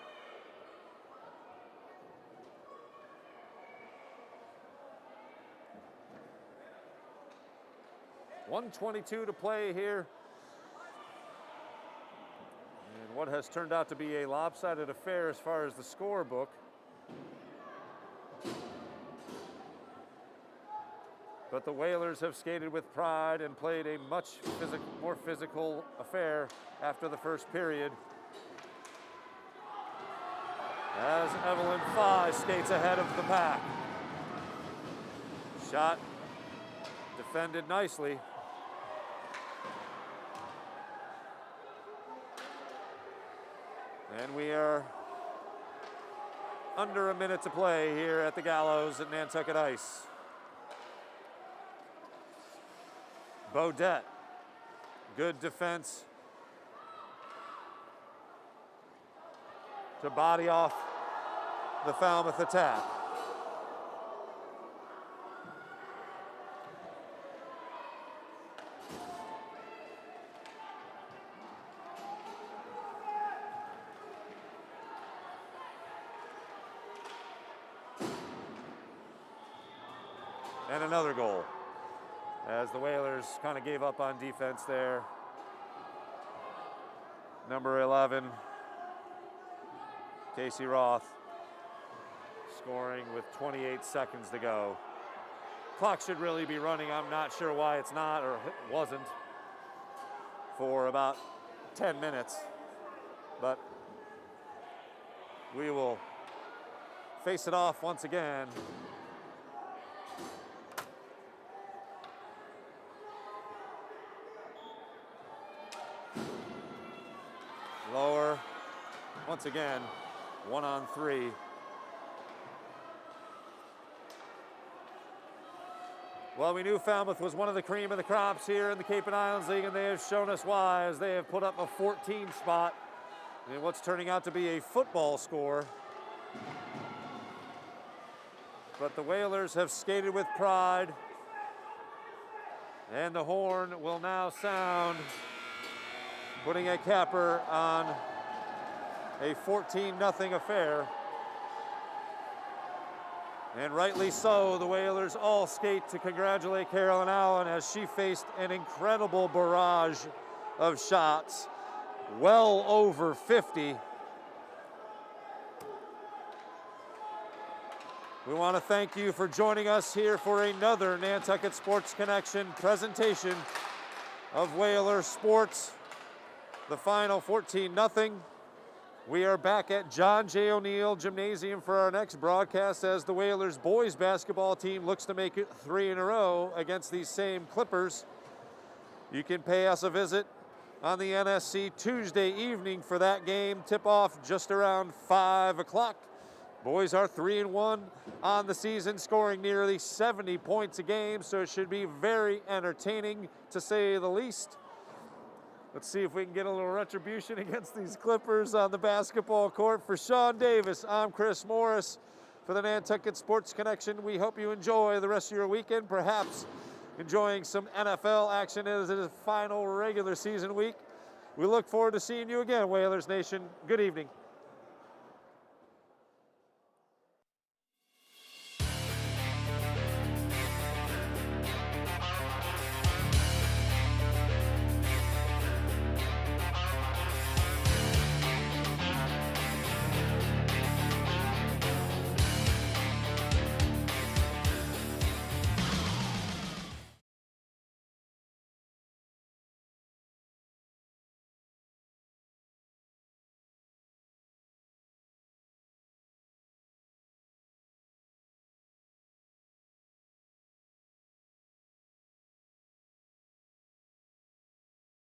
.122 to play here. And what has turned out to be a lopsided affair as far as the scorebook. But the Whalers have skated with pride and played a much more physical affair after the first period. As Evelyn Fye skates ahead of the pack. Shot defended nicely. And we are under a minute to play here at the Gallows at Nantucket Ice. Beaudet, good defense to body off the Falmouth attack. And another goal, as the Whalers kind of gave up on defense there. Number 11, Casey Roth, scoring with 28 seconds to go. Clock should really be running. I'm not sure why it's not, or it wasn't, for about 10 minutes. But we will face it off once again. Lower, once again, 1-on-3. Well, we knew Falmouth was one of the cream of the crops here in the Cape and Islands League, and they have shown us why, as they have put up a 14 spot in what's turning out to be a football score. But the Whalers have skated with pride, and the horn will now sound, putting a capper on a 14-0 affair. And rightly so, the Whalers all skate to congratulate Carolyn Allen as she faced an incredible barrage of shots, well over 50. We want to thank you for joining us here for another Nantucket Sports Connection presentation of Whaler Sports. The final 14-0. We are back at John J. O'Neill Gymnasium for our next broadcast as the Whalers boys basketball team looks to make it 3 in a row against these same Clippers. You can pay us a visit on the NSC Tuesday evening for that game. Tip-off just around 5 o'clock. Boys are 3-1 on the season, scoring nearly 70 points a game, so it should be very entertaining, to say the least. Let's see if we can get a little retribution against these Clippers on the basketball court. For Sean Davis, I'm Chris Morris for the Nantucket Sports Connection. We hope you enjoy the rest of your weekend, perhaps enjoying some NFL action as it is final regular season week. We look forward to seeing you again, Whalers Nation. Good evening.